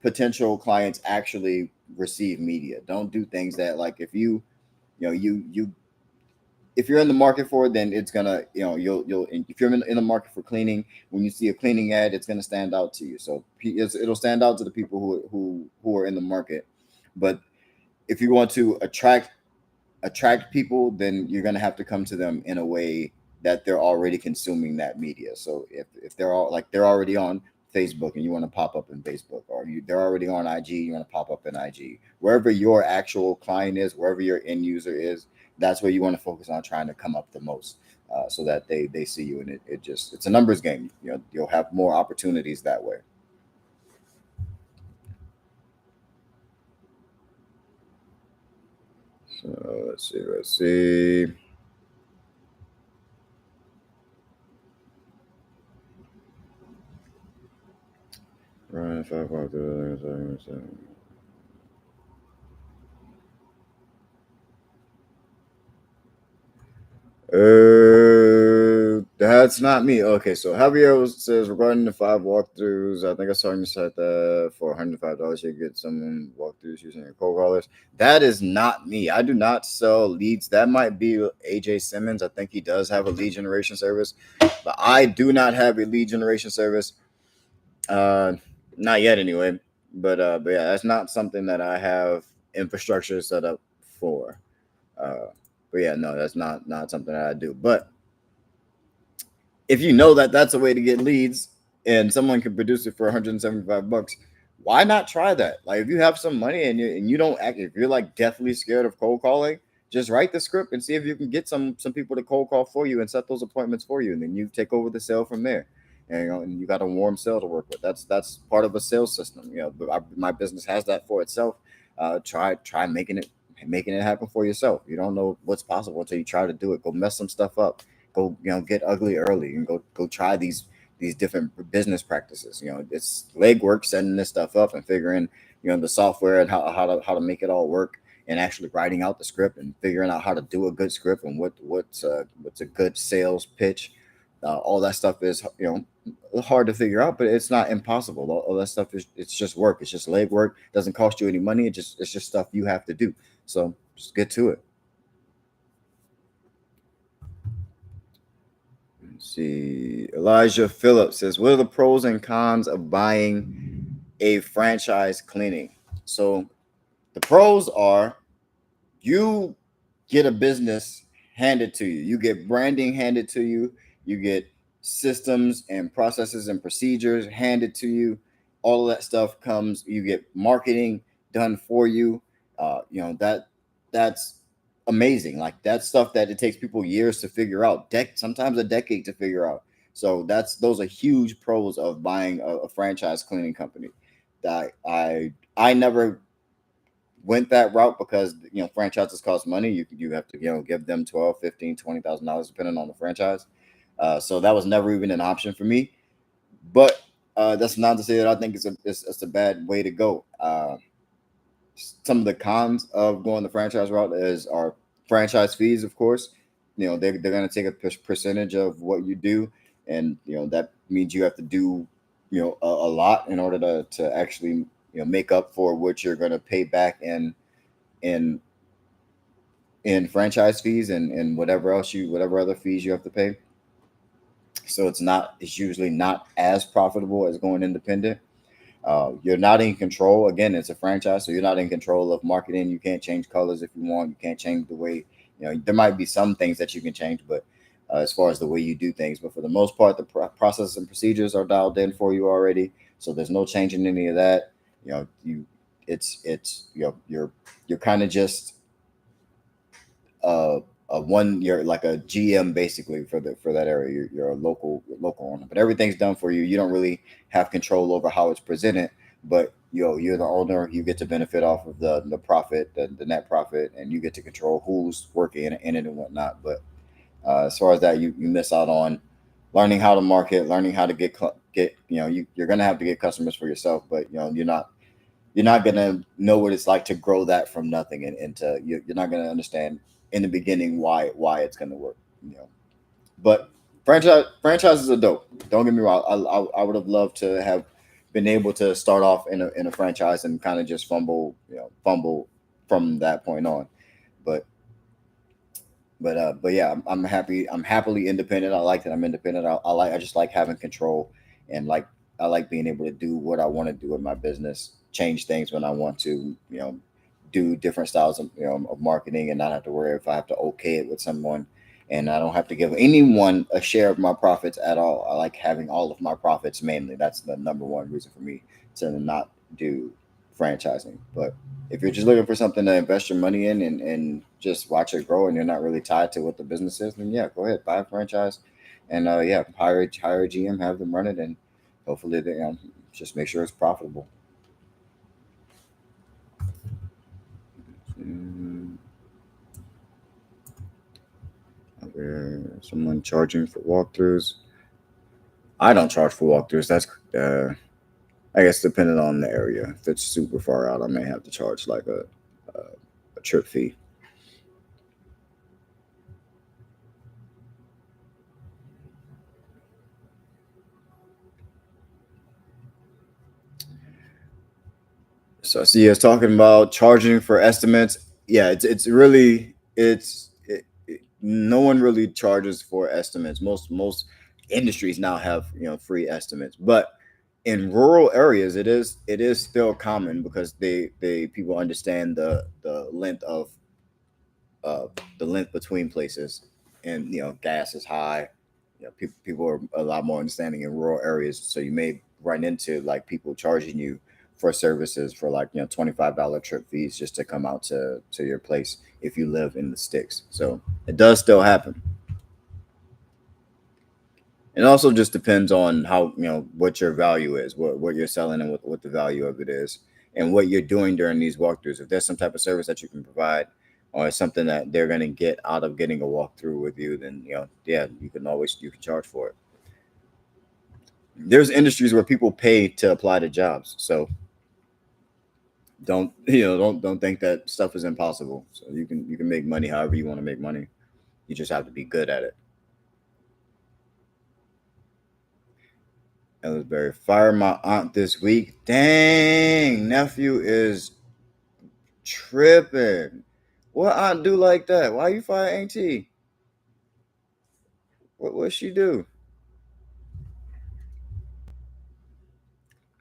A: potential clients actually receive media. Don't do things that, like, if you if you're in the market for it, then it's gonna, you'll if you're in the market for cleaning, when you see a cleaning ad, it's gonna stand out to you. So it'll stand out to the people who are in the market. But if you want to attract people, then you're gonna have to come to them in a way that they're already consuming that media. So if they're all like they're already on Facebook and you want to pop up in Facebook, or they're already on IG, you want to pop up in IG. Wherever your actual client is, wherever your end user is, that's where you want to focus on trying to come up the most, so that they see you, and it's a numbers game. You'll have more opportunities that way. So let's see. Right, if I walk through. That's not me. Okay, so Javier says regarding the 5 walkthroughs, I think I saw you said that for $105 you get some walkthroughs using your cold callers. That is not me. I do not sell leads. That might be AJ Simmons. I think he does have a lead generation service, but I do not have a lead generation service. Not yet, anyway. But yeah, that's not something that I have infrastructure set up for. Uh, but yeah, no, that's not something that I do. But if you know that that's a way to get leads and someone can produce it for 175 bucks, why not try that? Like, if you have some money and you don't act, if you're like deathly scared of cold calling, just write the script and see if you can get some people to cold call for you and set those appointments for you, and then you take over the sale from there. And you got a warm sale to work with. That's part of a sales system. My business has that for itself. Try making it happen for yourself. You don't know what's possible until you try to do it. Go mess some stuff up. Go, get ugly early, and go try these different business practices. It's legwork setting this stuff up and figuring, the software and how to make it all work, and actually writing out the script and figuring out how to do a good script and what's a good sales pitch. All that stuff is, hard to figure out, but it's not impossible. All that stuff it's just work. It's just legwork. Doesn't cost you any money. It's just stuff you have to do. So just get to it. Let's see. Elijah Phillips says, "What are the pros and cons of buying a franchise cleaning?" So the pros are, you get a business handed to you. You get branding handed to you. You get systems and processes and procedures handed to you. All of that stuff comes. You get marketing done for you. That's amazing. Like, that's stuff that it takes people years to figure out. Sometimes a decade to figure out. So those are huge pros of buying a franchise cleaning company. That I never went that route because franchises cost money. You have to give them 12, 15, $20,000 depending on the franchise. So that was never even an option for me. But that's not to say that I think it's a bad way to go. Some of the cons of going the franchise route are franchise fees, of course. They're going to take a percentage of what you do, and that means you have to do a lot in order to actually make up for what you're going to pay back in in franchise fees and whatever other fees you have to pay. So it's usually not as profitable as going independent. You're not in control. Again, it's a franchise, so you're not in control of marketing. You can't change colors if you want. You can't change the way, there might be some things that you can change, but as far as the way you do things, but for the most part, the processes and procedures are dialed in for you already. So there's no changing any of that. You're kind of just you're like a GM basically for that area. You're a local owner, but everything's done for you. You don't really have control over how it's presented, but you're the owner. You get to benefit off of the profit, the net profit, and you get to control who's working in it and whatnot. But as far as that, you miss out on learning how to market, learning how to get you're gonna have to get customers for yourself, but you're not gonna know what it's like to grow that from nothing, and you're not gonna understand in the beginning why it's gonna work. But franchises are dope. Don't get me wrong. I would have loved to have been able to start off in a franchise and kind of just fumble from that point on. But But yeah, I'm happy. I'm happily independent. I like that I'm independent. I just like having control, and like I like being able to do what I want to do with my business, change things when I want to, do different styles of of marketing, and not have to worry if I have to okay it with someone, and I don't have to give anyone a share of my profits at all. I like having all of my profits mainly. That's the number one reason for me to not do franchising. But if you're just looking for something to invest your money in, and just watch it grow, and you're not really tied to what the business is, then yeah, go ahead, buy a franchise, and yeah, hire a GM, have them run it, and hopefully they just make sure it's profitable. Mm, someone charging for walkthroughs. I don't charge for walkthroughs. That's I guess depending on the area. If it's super far out, I may have to charge like a trip fee. So I see us talking about charging for estimates. Yeah, it's really no one really charges for estimates. Most industries now have free estimates, but in rural areas it is still common because they people understand uh, the length between places, and gas is high. People are a lot more understanding in rural areas, so you may run into like people charging you for services for like $25 trip fees just to come out to your place if you live in the sticks. So it does still happen. It also just depends on how what your value is, what you're selling, and what the value of it is, and what you're doing during these walkthroughs. If there's some type of service that you can provide, or something that they're going to get out of getting a walkthrough with you, then yeah, you can charge for it. There's industries where people pay to apply to jobs, so don't think that stuff is impossible. So you can make money however you want to make money. You just have to be good at it. Ellsbury, fire my aunt this week. Dang, nephew is tripping. What aunt do like that? Why you fire auntie? What she do?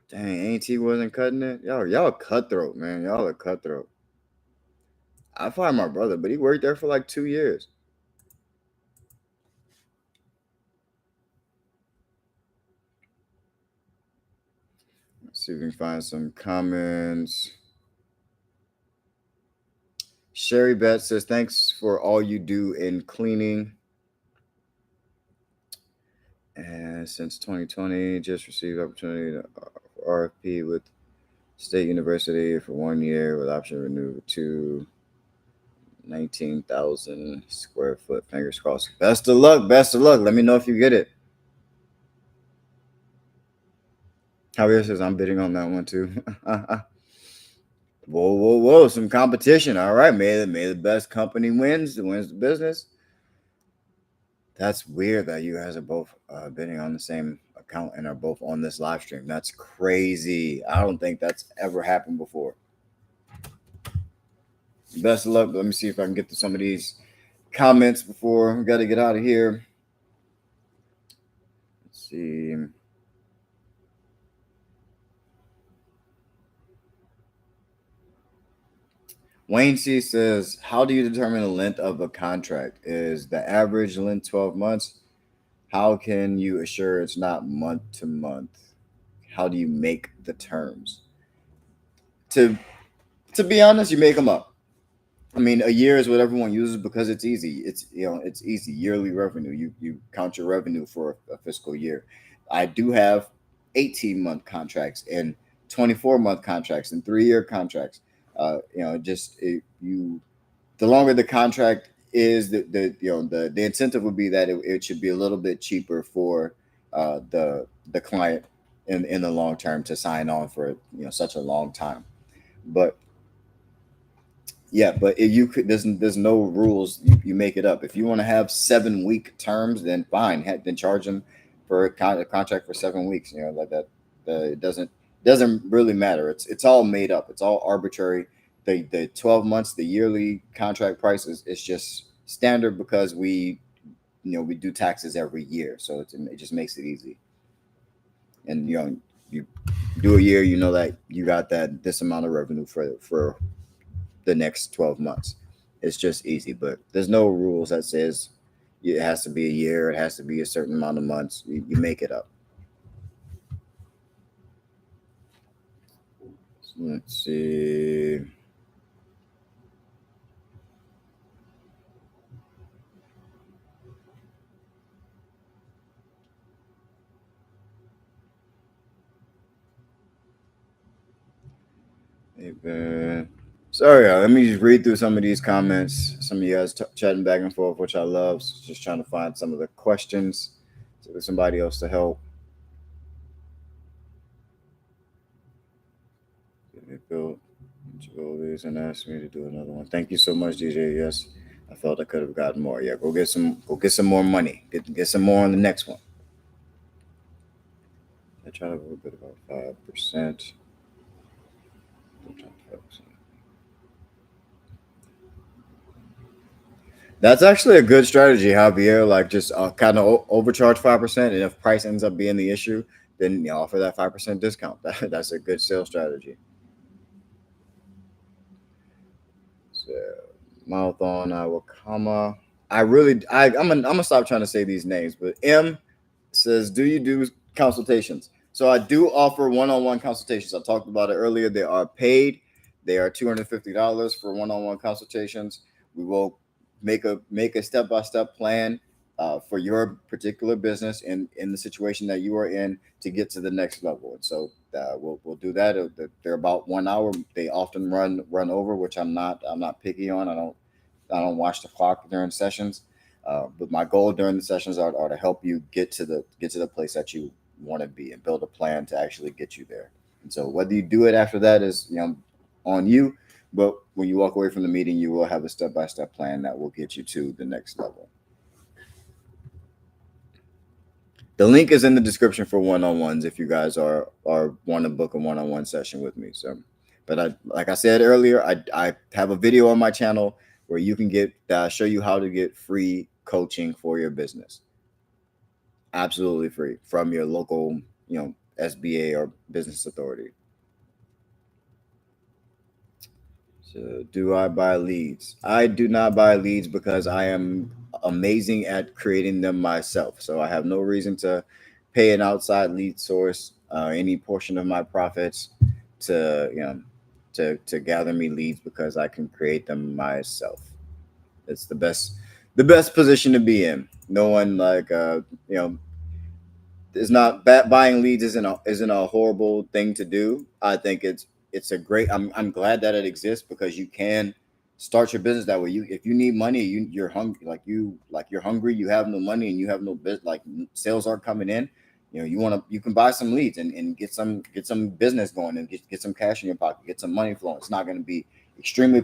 A: Dang, auntie wasn't cutting it. Y'all cutthroat, man. Y'all are cutthroat. I fired my brother, but he worked there for like 2 years. Let's see if we can find some comments. Sherry Bet says, thanks for all you do in cleaning. And since 2020, just received opportunity to RFP with State University for 1 year with option to renew to 19,000 square foot. Fingers crossed. Best of luck. Best of luck. Let me know if you get it. Javier says, I'm bidding on that one too. Whoa. Some competition. All right. May the best company wins the business. That's weird that you guys are both bidding on the same account and are both on this live stream. That's crazy. I don't think that's ever happened before. Best of luck. Let me see if I can get to some of these comments before we got to get out of here. Let's see. Wayne C says, how do you determine the length of a contract? Is the average length 12 months? How can you assure it's not month to month? How do you make the terms? To be honest, you make them up. I mean, a year is what everyone uses because it's easy. It's easy. Yearly revenue. You count your revenue for a fiscal year. I do have 18-month contracts and 24-month contracts and 3-year contracts. The longer the contract is, the incentive would be that it should be a little bit cheaper for the client in the long term to sign on for such a long time. But yeah, but if you could, there's no rules. You make it up. If you want to have 7-week terms, then fine. Then charge them for a contract for 7 weeks. Like that. It doesn't really matter. It's all made up. It's all arbitrary. The 12 months, the yearly contract price is just standard because we do taxes every year, so it just makes it easy. And you do a year, you know that you got this amount of revenue for the next 12 months. It's just easy, but there's no rules that says it has to be a year, it has to be a certain amount of months. You make it up. So let's see. Hey, man. Sorry, let me just read through some of these comments. Some of you guys chatting back and forth, which I love. Just trying to find some of the questions so there's somebody else to help. Built these and asked me to do another one. Thank you so much, DJ. Yes, I felt I could have gotten more. Yeah, go get some more money. Get some more on the next one. I tried a little bit about 5%. That's actually a good strategy, Javier. Like just kind of overcharge 5%, and if price ends up being the issue, then offer that 5% discount. That's a good sales strategy. So, mouth on Awakama. I'm gonna stop trying to say these names, but M says, do you do consultations? So I do offer one-on-one consultations. I talked about it earlier. They are paid. They are $250 for one-on-one consultations. We will make a step-by-step plan for your particular business and in the situation that you are in to get to the next level. And so we'll do that. They're about 1 hour. They often run over, which I'm not picky on. I don't watch the clock during sessions. But my goal during the sessions are to help you get to the place that you want to be and build a plan to actually get you there. And so whether you do it after that is on you, but when you walk away from the meeting, you will have a step-by-step plan that will get you to the next level. The link is in the description for one-on-ones if you guys are want to book a one-on-one session with me. So, but like I said earlier, I have a video on my channel where you can show you how to get free coaching for your business. Absolutely free from your local, SBA or business authority. So, do I buy leads? I do not buy leads because I am amazing at creating them myself. So I have no reason to pay an outside lead source any portion of my profits to gather me leads because I can create them myself. It's the best position to be in. No one it's not bad. Buying leads isn't a horrible thing to do. I think it's a great. I'm glad that it exists because you can start your business that way. If you need money, you're hungry. You're hungry. You have no money and you have no business. Like sales aren't coming in. You can buy some leads and get some business going and get some cash in your pocket. Get some money flowing. It's not going to be extremely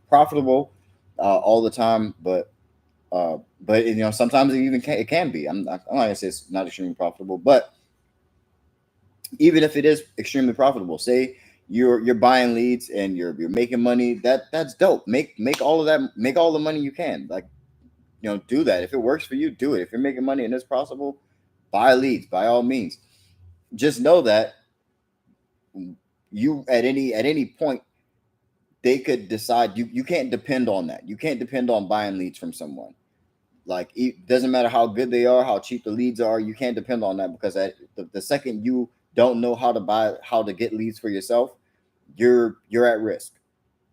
A: profitable all the time, but sometimes it can be. I'm not gonna say it's not extremely profitable, but even if it is extremely profitable, say you're buying leads and you're making money, that's dope. Make all of that, make all the money you can. Do that. If it works for you, do it. If you're making money and it's possible, buy leads by all means. Just know that you at any point they could decide you can't depend on that. You can't depend on buying leads from someone. Like it doesn't matter how good they are, how cheap the leads are. You can't depend on that because the second you don't know how to get leads for yourself, you're at risk.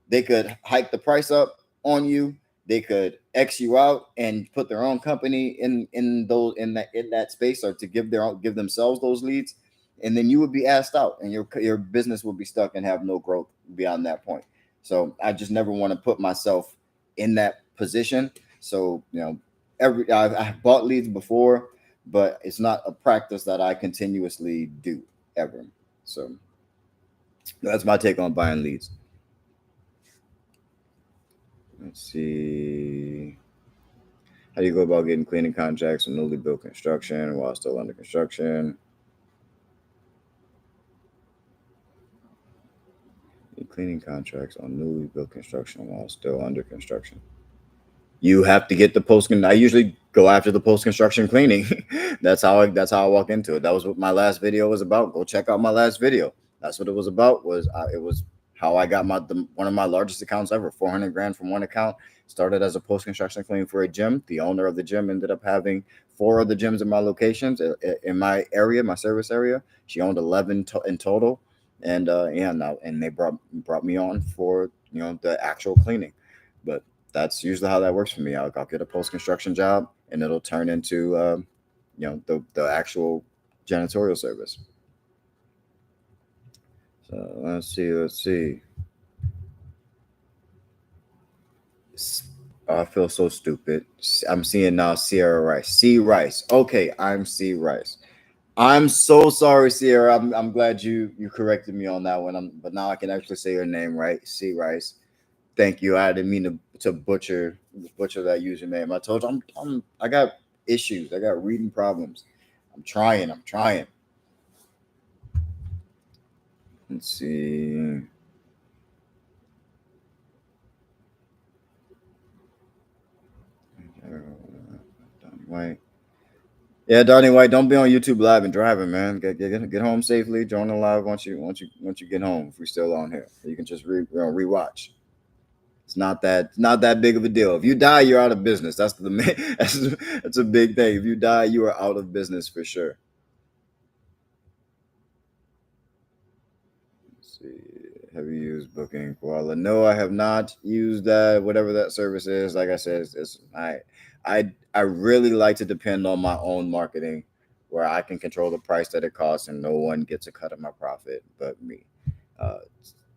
A: They could hike the price up on you. They could X you out and put their own company in that space or to give themselves those leads, and then you would be asked out, and your business will be stuck and have no growth beyond that point. So I just never want to put myself in that position. So I've bought leads before, but it's not a practice that I continuously do ever. So that's my take on buying leads. Let's see. How do you go about getting cleaning contracts on newly built construction while still under construction? Cleaning contracts on newly built construction while still under construction. you have to get the post. I usually go after the post construction cleaning. That's how I walk into it. That was what my last video was about. Go check out my last video. That's what it was about. It was how I got one of my largest accounts ever, 400 grand from one account. Started as a post construction cleaning for a gym. The owner of the gym ended up having four other gyms in my locations in my area, my service area. She owned 11 in total, and now and they brought me on for the actual cleaning. But that's usually how that works for me. I'll get a post construction job, and it'll turn into the actual janitorial service. So let's see. I feel so stupid. I'm seeing now Sierra Rice. C Rice. Okay, I'm C Rice. I'm so sorry, Sierra. I'm glad you corrected me on that one. But now I can actually say your name right. C Rice. Thank you. I didn't mean to butcher that username. I told you I got issues. I got reading problems. I'm trying. Let's see. Donnie White. Yeah, Donnie White. Don't be on YouTube Live and driving, man. Get home safely. Join the live once you get home. If we're still on here, you can just rewatch. It's not that big of a deal. If you die, you're out of business. That's that's a big thing. If you die, you are out of business for sure. Let's see. Have you used Booking Koala? No, I have not used that. Whatever that service is, like I said, I really like to depend on my own marketing, where I can control the price that it costs, and no one gets a cut of my profit but me. Uh,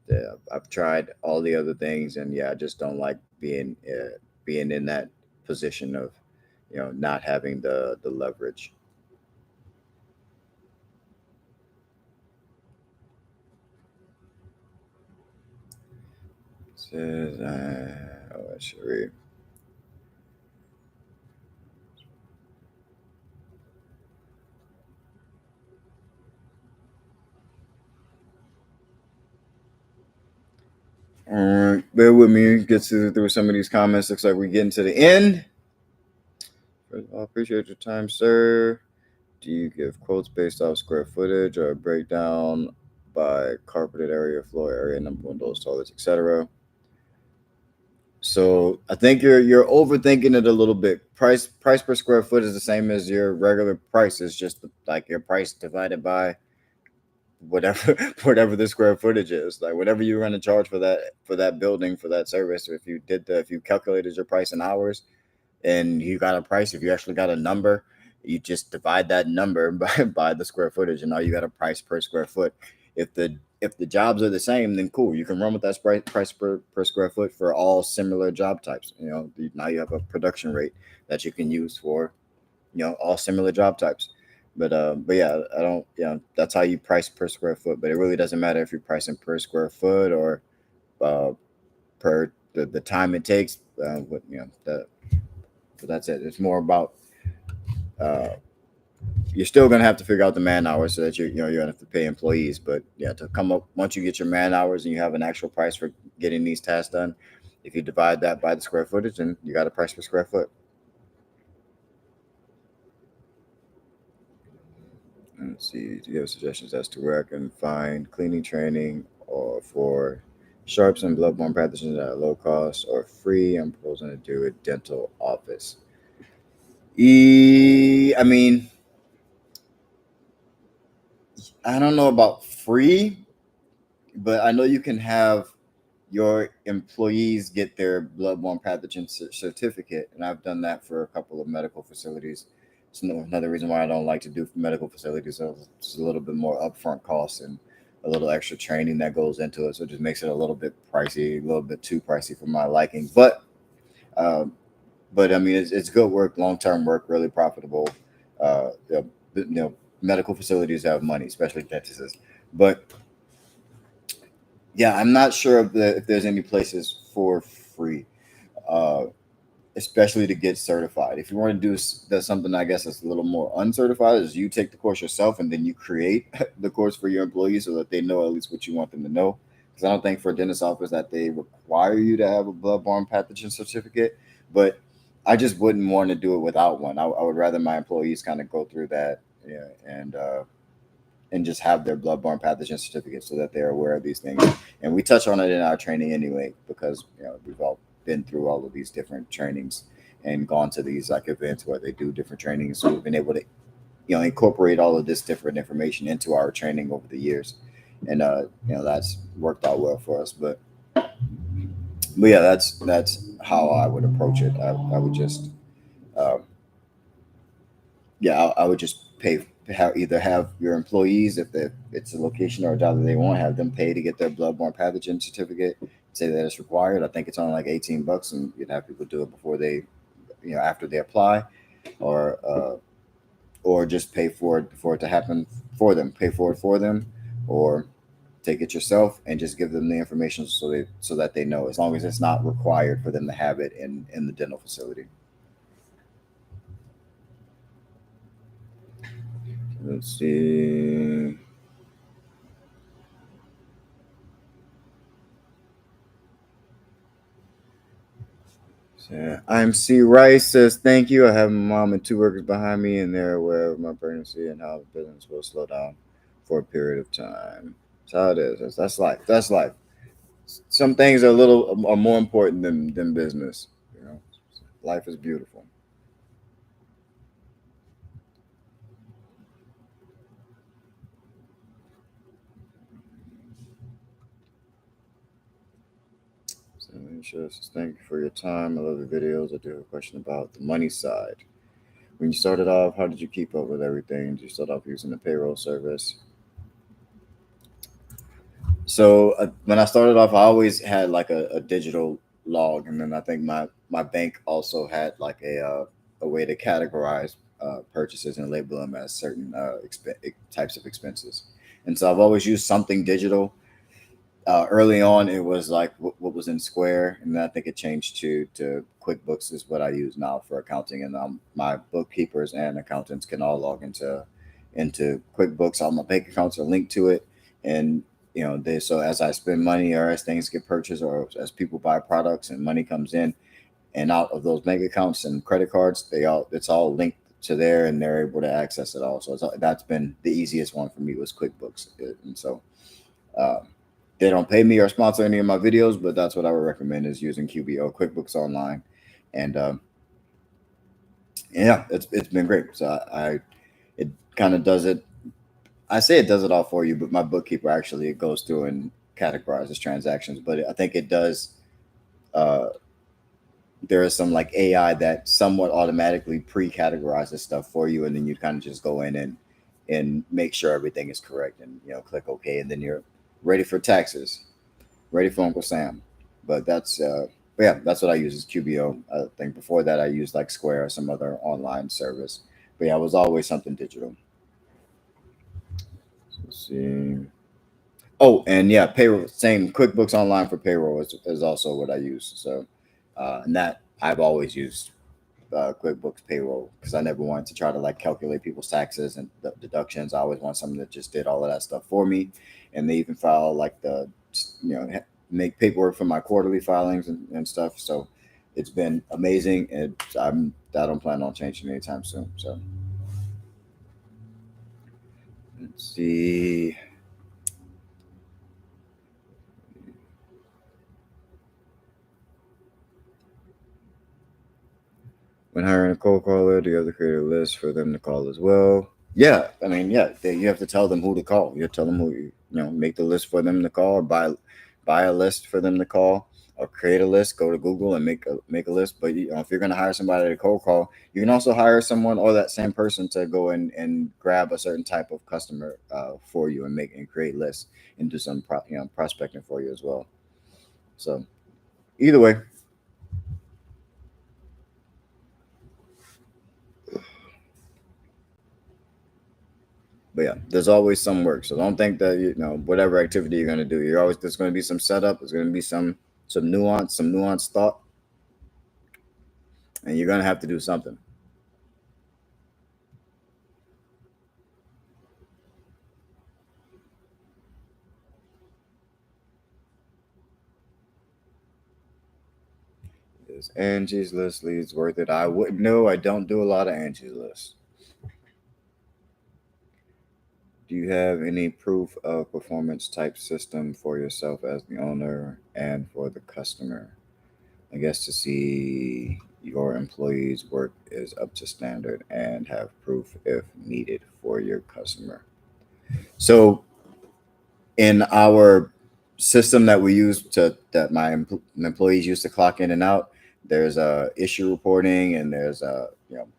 A: yeah, I've tried all the other things, and yeah, I just don't like being in that position of not having the leverage. It says I should read. All right, bear with me. Get through some of these comments. Looks like we're getting to the end. First of all, appreciate your time, sir. Do you give quotes based off square footage or a breakdown by carpeted area, floor area, number of windows, toilets, etc.? So I think you're overthinking it a little bit. Price per square foot is the same as your regular price. It's just like your price divided by whatever whatever the square footage is. Like whatever you're going to charge for that building, for that service. If you calculated your price in hours, and you got a price, if you actually got a number, you just divide that number by the square footage, and now you got a price per square foot. If the jobs are the same, then cool, you can run with that price per square foot for all similar job types. Now you have a production rate that you can use for all similar job types. But yeah, I don't that's how you price per square foot. But it really doesn't matter if you're pricing per square foot or uh, per the time it takes. But that's it. It's more about uh, you're still gonna have to figure out the man hours so that you're gonna have to pay employees. But yeah, to come up once you get your man hours and you have an actual price for getting these tasks done, if you divide that by the square footage, then you got a price per square foot. Let's see. Do you have suggestions as to where I can find cleaning training or for sharps and bloodborne pathogens at a low cost or free? I'm proposing to do a dental office. I mean, I don't know about free, but I know you can have your employees get their bloodborne pathogen certificate, and I've done that for a couple of medical facilities. It's another reason why I don't like to do medical facilities. So it's a little bit more upfront costs and a little extra training that goes into it, so it just makes it a little bit pricey, a little bit too pricey for my liking. Um, but I mean, it's good work, long term work, really profitable. Uh, you medical facilities have money, especially dentists. But yeah, I'm not sure if there's any places for free, uh, especially to get certified. If you want to do that's something I guess that's a little more uncertified, is you take the course yourself and then you create the course for your employees so that they know at least what you want them to know. Because I don't think for a dentist office that they require you to have a bloodborne pathogen certificate, but I just wouldn't want to do it without one. I would rather my employees kind of go through that, yeah, and just have their bloodborne pathogen certificate so that they're aware of these things. And we touch on it in our training anyway, because we've all been through all of these different trainings and gone to these like events where they do different trainings. So we've been able to incorporate all of this different information into our training over the years, and that's worked out well for us. But yeah, that's how I would approach it. I would just uh, I would just pay either have your employees, if it's a location or a job that they want, have them pay to get their bloodborne pathogen certificate, say that it's required. I think it's only like $18, and you'd have people do it before they after they apply, or just pay for it to happen for them, pay for them, or take it yourself and just give them the information so that they know, as long as it's not required for them to have it in the dental facility. Let's see. So, IMC Rice says, "Thank you. I have my mom and two workers behind me, and they're aware of my pregnancy and how the business will slow down for a period of time." That's how it is. That's life. That's life. Some things are more important than business. Life is beautiful. So, thank you for your time. I love the videos. I do have a question about the money side. When you started off, how did you keep up with everything? Did you start off using the payroll service? So when I started off, I always had like a digital log, and then I think my bank also had like a way to categorize purchases and label them as certain types of expenses. And so I've always used something digital. Early on, it was like what was in Square, and then I think it changed to QuickBooks is what I use now for accounting, and my bookkeepers and accountants can all log into QuickBooks. All my bank accounts are linked to it, and they so as I spend money or as things get purchased or as people buy products and money comes in and out of those bank accounts and credit cards, it's all linked to there, and they're able to access it all. So that's been the easiest one for me was QuickBooks, and so. Um, they don't pay me or sponsor any of my videos, but that's what I would recommend is using QBO QuickBooks Online, and yeah, it's been great. So I it kind of does it. I say it does it all for you, but my bookkeeper actually it goes through and categorizes transactions. But I think it does. Uh, there is some like AI that somewhat automatically pre-categorizes stuff for you, and then you kind of just go in and make sure everything is correct, and click OK, and then you're ready for taxes, ready for Uncle Sam. But yeah, that's what I use is QBO. I think before that I used like Square or some other online service. But yeah, it was always something digital. So let's see. Oh, and yeah, payroll. Same QuickBooks Online for payroll is also what I use. So, and that I've always used QuickBooks payroll because I never wanted to try to like calculate people's taxes and deductions. I always want something that just did all of that stuff for me, and they even file like make paperwork for my quarterly filings and stuff. So it's been amazing, and I don't plan on changing anytime soon. So let's see. When hiring a cold caller, do you have to create a list for them to call as well? Yeah, I mean, yeah, you have to tell them who to call. You tell them who make the list for them to call, or buy a list for them to call, or create a list. Go to Google and make a list. But if you're going to hire somebody to cold call, you can also hire someone or that same person to go in and grab a certain type of customer for you and create lists and do some prospecting for you as well. So either way. But yeah, there's always some work. So don't think that whatever activity you're going to do, there's going to be some setup. There's going to be some nuanced thought, and you're going to have to do something. Is Angie's List leads worth it? I wouldn't know. I don't do a lot of Angie's List. Do you have any proof of performance type system for yourself as the owner and for the customer? I guess to see your employees' work is up to standard and have proof if needed for your customer. So in our system that we use to that my employees use to clock in and out, there's issue reporting, and there's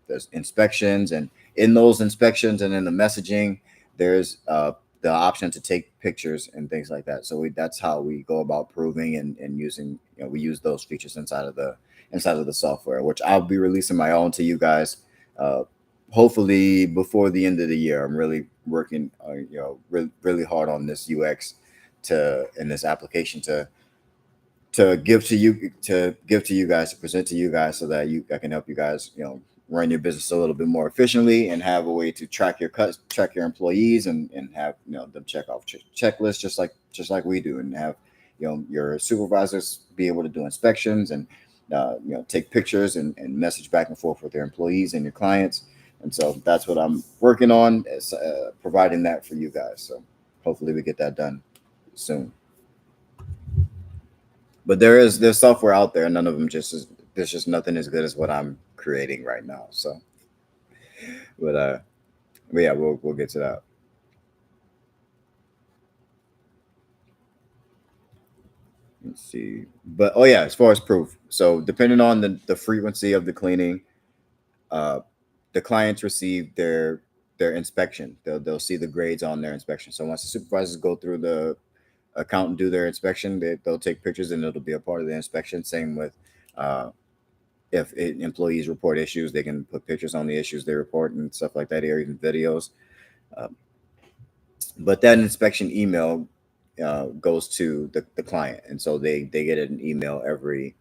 A: there's inspections, and in those inspections and in the messaging, there's the option to take pictures and things like that. So that's how we go about proving and using, we use those features inside of the software, which I'll be releasing my own to you guys uh, hopefully before the end of the year. I'm really working, really hard on this UX to in this application to give to you guys, to present to you guys, so that I can help you guys, run your business a little bit more efficiently and have a way to track your cuts, track your employees, and have them check off checklists just like we do, and have your supervisors be able to do inspections and take pictures and message back and forth with their employees and your clients. And so that's what I'm working on, is providing that for you guys. So hopefully we get that done soon. But there's software out there. None of them there's just nothing as good as what I'm creating right now. So, but yeah, we'll get to that. Let's see. But oh yeah, as far as proof, so depending on the frequency of the cleaning, uh, the clients receive their inspection. They'll see the grades on their inspection. So once the supervisors go through the account and do their inspection, they'll take pictures, and it'll be a part of the inspection. Same with uh, if employees report issues, they can put pictures on the issues they report and stuff like that, or even videos. Uh, but that inspection email goes to the client, and so they get an email every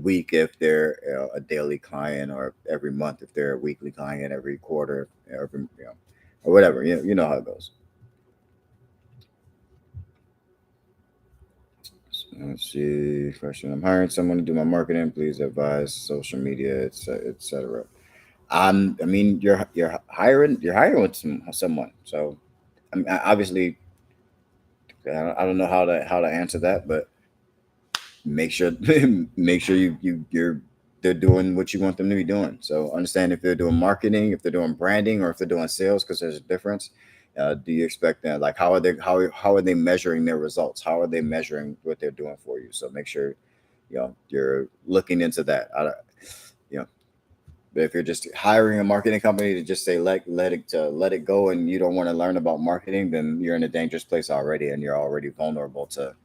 A: week if they're a daily client, or every month if they're a weekly client, every quarter, every or whatever. You know how it goes. Let's see. Question: I'm hiring someone to do my marketing. Please advise social media, etc. I mean, you're hiring with someone. So I mean, obviously, I don't know how to answer that, but make sure make sure you're they're doing what you want them to be doing. So understand if they're doing marketing, if they're doing branding, or if they're doing sales, because there's a difference. Do you expect that? Like, how are they measuring their results? How are they measuring what they're doing for you? So make sure you're looking into that. You know, but if you're just hiring a marketing company to just say let it go, and you don't want to learn about marketing, then you're in a dangerous place already, and you're already vulnerable to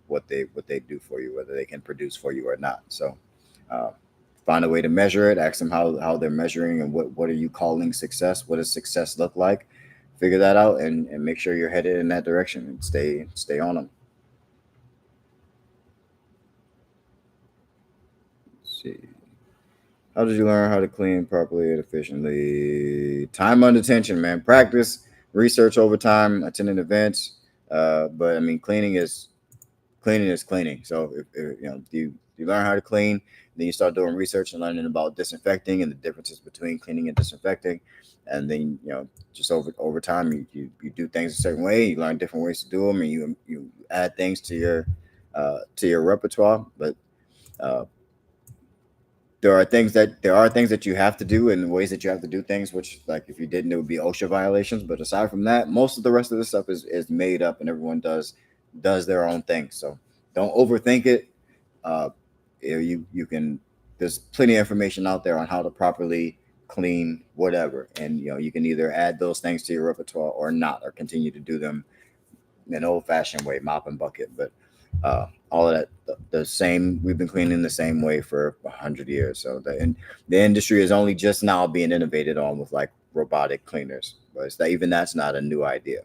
A: what they do for you, whether they can produce for you or not. So uh, find a way to measure it. Ask them how they're measuring, and what are you calling success? What does success look like? Figure that out, and make sure you're headed in that direction, and stay on them. Let's see. How did you learn how to clean properly and efficiently? Time under tension, man. Practice, research over time, attending events. But I mean, cleaning is cleaning. So if you learn how to clean, then you start doing research and learning about disinfecting and the differences between cleaning and disinfecting. And then just over time, you do things a certain way. You learn different ways to do them, and you add things to your repertoire. But uh, there are things that you have to do, and ways that you have to do things, which, like, if you didn't, it would be OSHA violations. But aside from that, most of the rest of this stuff is made up, and everyone does their own thing. So don't overthink it. uh you can There's plenty of information out there on how to properly clean whatever, and you can either add those things to your repertoire or not, or continue to do them an old fashioned way, mop and bucket. But all of that, the same. We've been cleaning the same way for 100 years. So the industry is only just now being innovated on with, like, robotic cleaners. But even that's not a new idea.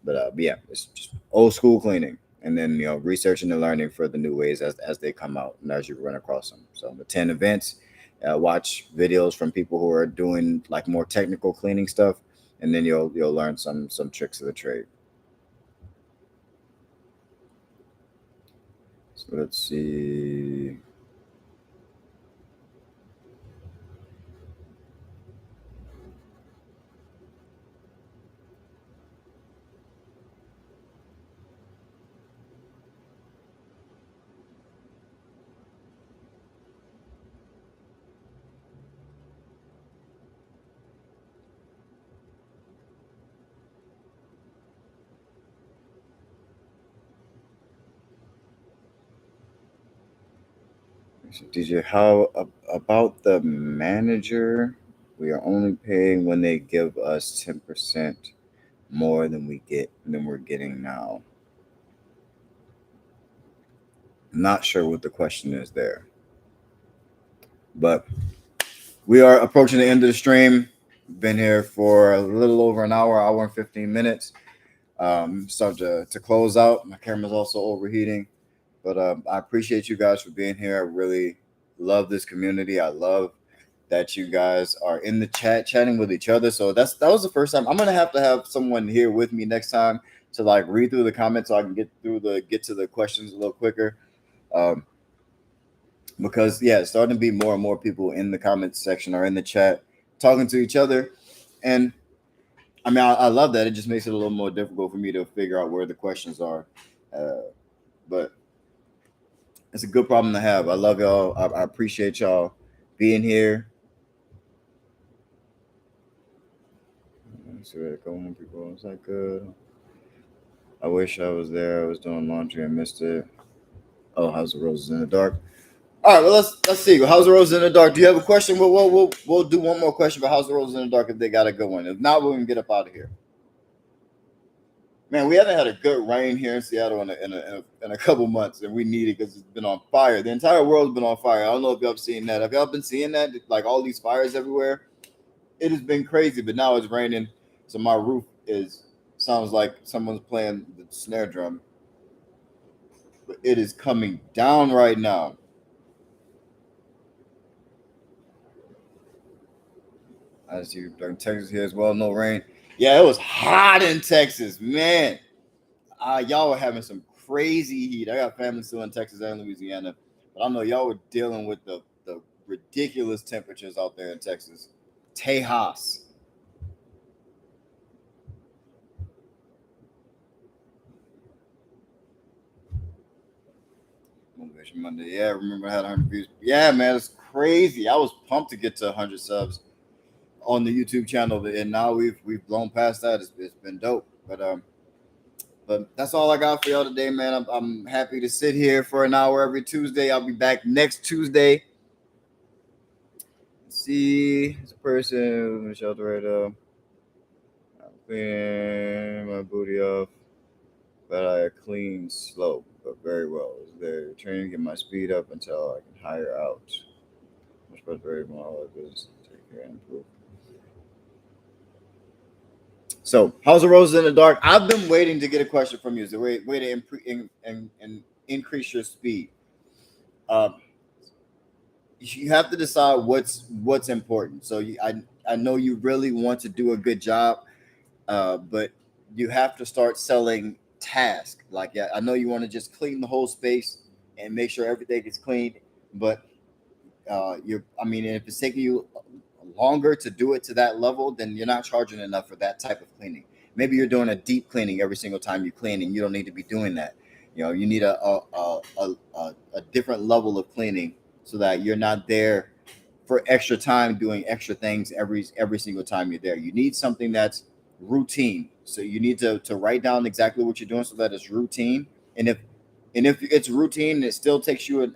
A: But yeah, it's just old school cleaning, and then researching and learning for the new ways as they come out and as you run across them. So attend events, watch videos from people who are doing, like, more technical cleaning stuff, and then you'll learn some tricks of the trade. So let's see. DJ, how about the manager? We are only paying when they give us 10% more than we're getting now. Not sure what the question is there, but we are approaching the end of the stream. Been here for a little over an hour and 15 minutes. Start to close out. My camera's also overheating, but I appreciate you guys for being here. I really love this community. I love that you guys are in the chat chatting with each other. So that was the first time. I'm gonna have to have someone here with me next time to like read through the comments so I can get to the questions a little quicker. Um, because yeah, it's starting to be more and more people in the comments section or in the chat talking to each other, and I mean I love that. It just makes it a little more difficult for me to figure out where the questions are, but it's a good problem to have. I love y'all. I appreciate y'all being here. Let's see where a couple more people. Is that good? I wish I was there. I was doing laundry and missed it. Oh, House of Roses in the Dark. All right, well let's see. House of Roses in the Dark. Do you have a question? We'll do one more question for House of Roses in the Dark if they got a good one. If not, we're gonna get up out of here. Man, we haven't had a good rain here in Seattle in a couple months, and we need it because it's been on fire. The entire world's been on fire. I don't know if y'all have seen that. Have y'all been seeing that? Like all these fires everywhere. It has been crazy, but now it's raining, so my roof sounds like someone's playing the snare drum. But it is coming down right now. As you in Texas here as well, no rain. Yeah, it was hot in Texas, man. Y'all were having some crazy heat. I got family still in Texas and Louisiana, but I know y'all were dealing with the ridiculous temperatures out there in Texas. Tejas. Motivation Monday. Yeah, I remember I had 100 views. Yeah, man, it's crazy. I was pumped to get to 100 subs on the YouTube channel, and now we've blown past that. It's been dope. But that's all I got for y'all today, man. I'm happy to sit here for an hour every Tuesday. I'll be back next Tuesday. Let's see, it's a person in the shelter right now. I'm cleaning my booty off, but I clean slow, but very well. Is there training to get my speed up until I can hire out? Much better, very well. Business take care and improve. So, how's the roses in the dark? I've been waiting to get a question from you. Is the way to increase your speed? You have to decide what's important. So I know you really want to do a good job, but you have to start selling tasks. Like yeah, I know you want to just clean the whole space and make sure everything is clean, but if it's taking you longer to do it to that level, then you're not charging enough for that type of cleaning. Maybe you're doing a deep cleaning every single time you clean, and you don't need to be doing that. You need a different level of cleaning so that you're not there for extra time doing extra things every single time you're there. You need something that's routine. So you need to write down exactly what you're doing so that it's routine. And if it's routine, it still takes you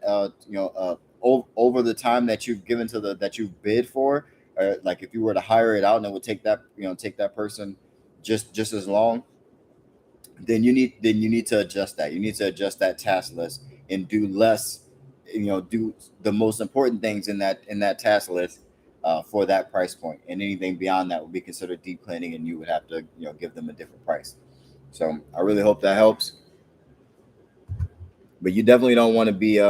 A: over the time that you've given that you bid for. Like if you were to hire it out and it would take that person just as long, then you need to adjust that. You need to adjust that task list and do less. Do the most important things in that task list for that price point, and anything beyond that would be considered deep cleaning, and you would have to give them a different price. So I really hope that helps. But you definitely don't want to be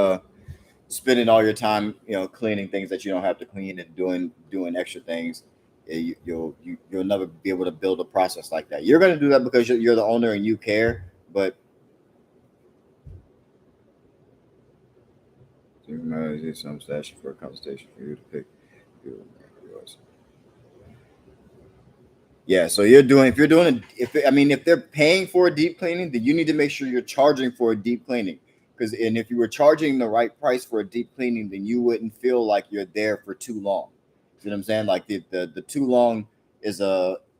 A: spending all your time cleaning things that you don't have to clean and doing extra things. You'll never be able to build a process like that. You're going to do that because you're the owner and you care, but some session for a consultation for you to pick. Yeah, so if they're paying for a deep cleaning, then you need to make sure you're charging for a deep cleaning. And if you were charging the right price for a deep cleaning, then you wouldn't feel like you're there for too long. You know what I'm saying? Like the too long is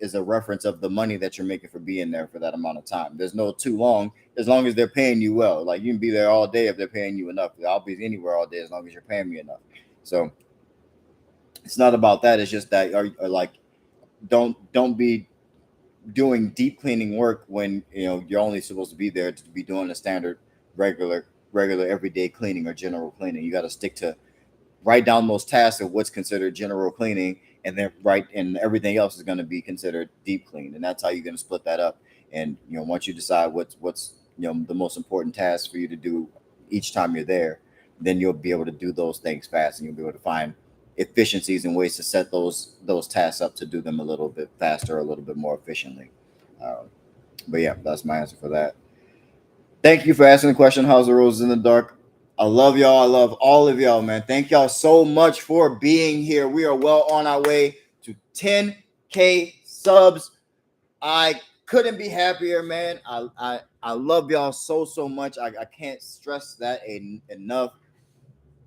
A: is a reference of the money that you're making for being there for that amount of time. There's no too long, as long as they're paying you well. Like, you can be there all day if they're paying you enough. I'll be anywhere all day as long as you're paying me enough. So it's not about that. It's just that are like, don't be doing deep cleaning work when you're only supposed to be there to be doing the standard regular everyday cleaning or general cleaning. You got to stick to write down those tasks of what's considered general cleaning, and then and everything else is going to be considered deep clean. And that's how you're going to split that up. And once you decide what's the most important task for you to do each time you're there, then you'll be able to do those things fast, and you'll be able to find efficiencies and ways to set those tasks up to do them a little bit faster, a little bit more efficiently. But yeah, that's my answer for that. Thank you for asking the question. How's the roses in the dark? I love y'all. I love all of y'all, man. Thank y'all so much for being here. We are well on our way to 10K subs. I couldn't be happier, man. I love y'all so much. I can't stress that enough.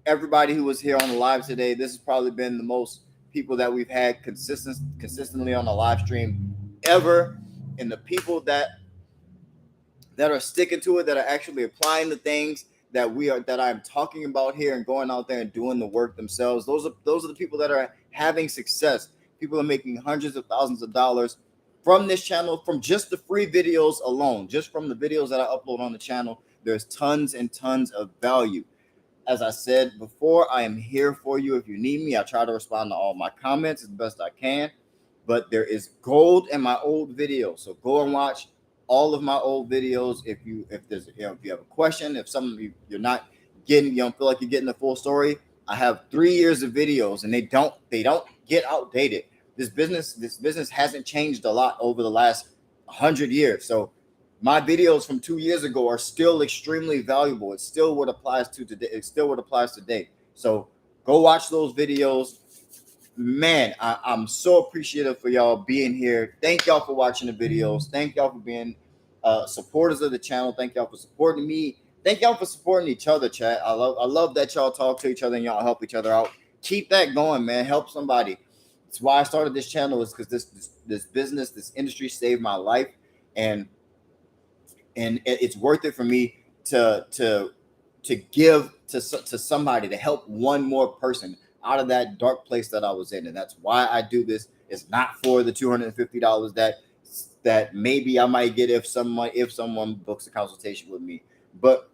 A: Everybody who was here on the live today, this has probably been the most people that we've had consistently on the live stream ever. And the people that are sticking to it, that are actually applying the things that I'm talking about here and going out there and doing the work themselves. Those are the people that are having success. People are making hundreds of thousands of dollars from this channel, from just the free videos alone, just from the videos that I upload on the channel. There's tons and tons of value. As I said before, I am here for you if you need me. I try to respond to all my comments as best I can, but there is gold in my old videos. So go and watch all of my old videos. If you have a question, if you're not getting, you don't feel like you're getting the full story, I have 3 years of videos, and they don't get outdated. This business hasn't changed a lot over the last 100 years. So my videos from 2 years ago are still extremely valuable. It's still what applies to today. It's still what applies today. So go watch those videos. Man, I'm so appreciative for y'all being here. Thank y'all for watching the videos. Thank y'all for being supporters of the channel. Thank y'all for supporting me. Thank y'all for supporting each other, chat. I love that y'all talk to each other and y'all help each other out. Keep that going, man. Help somebody. That's why I started this channel, is because this business, this industry saved my life, and it's worth it for me to give to somebody, to help one more person out of that dark place that I was in. And that's why I do this. It's not for the $250 that maybe I might get if someone books a consultation with me, but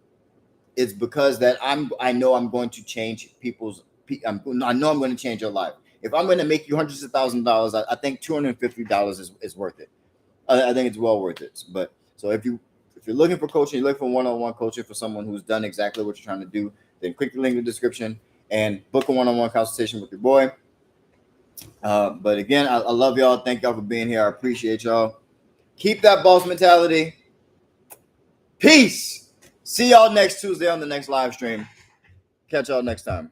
A: it's because that I know I'm going to change I know I'm going to change your life. If I'm going to make you hundreds of thousands of dollars, I think $250 is worth it. I think it's well worth it. But so if you're looking for coaching, you're looking for one-on-one coaching for someone who's done exactly what you're trying to do, then click the link in the description and book a one-on-one consultation with your boy. But again, I love y'all. Thank y'all for being here. I appreciate y'all. Keep that boss mentality. Peace. See y'all next Tuesday on the next live stream. Catch y'all next time.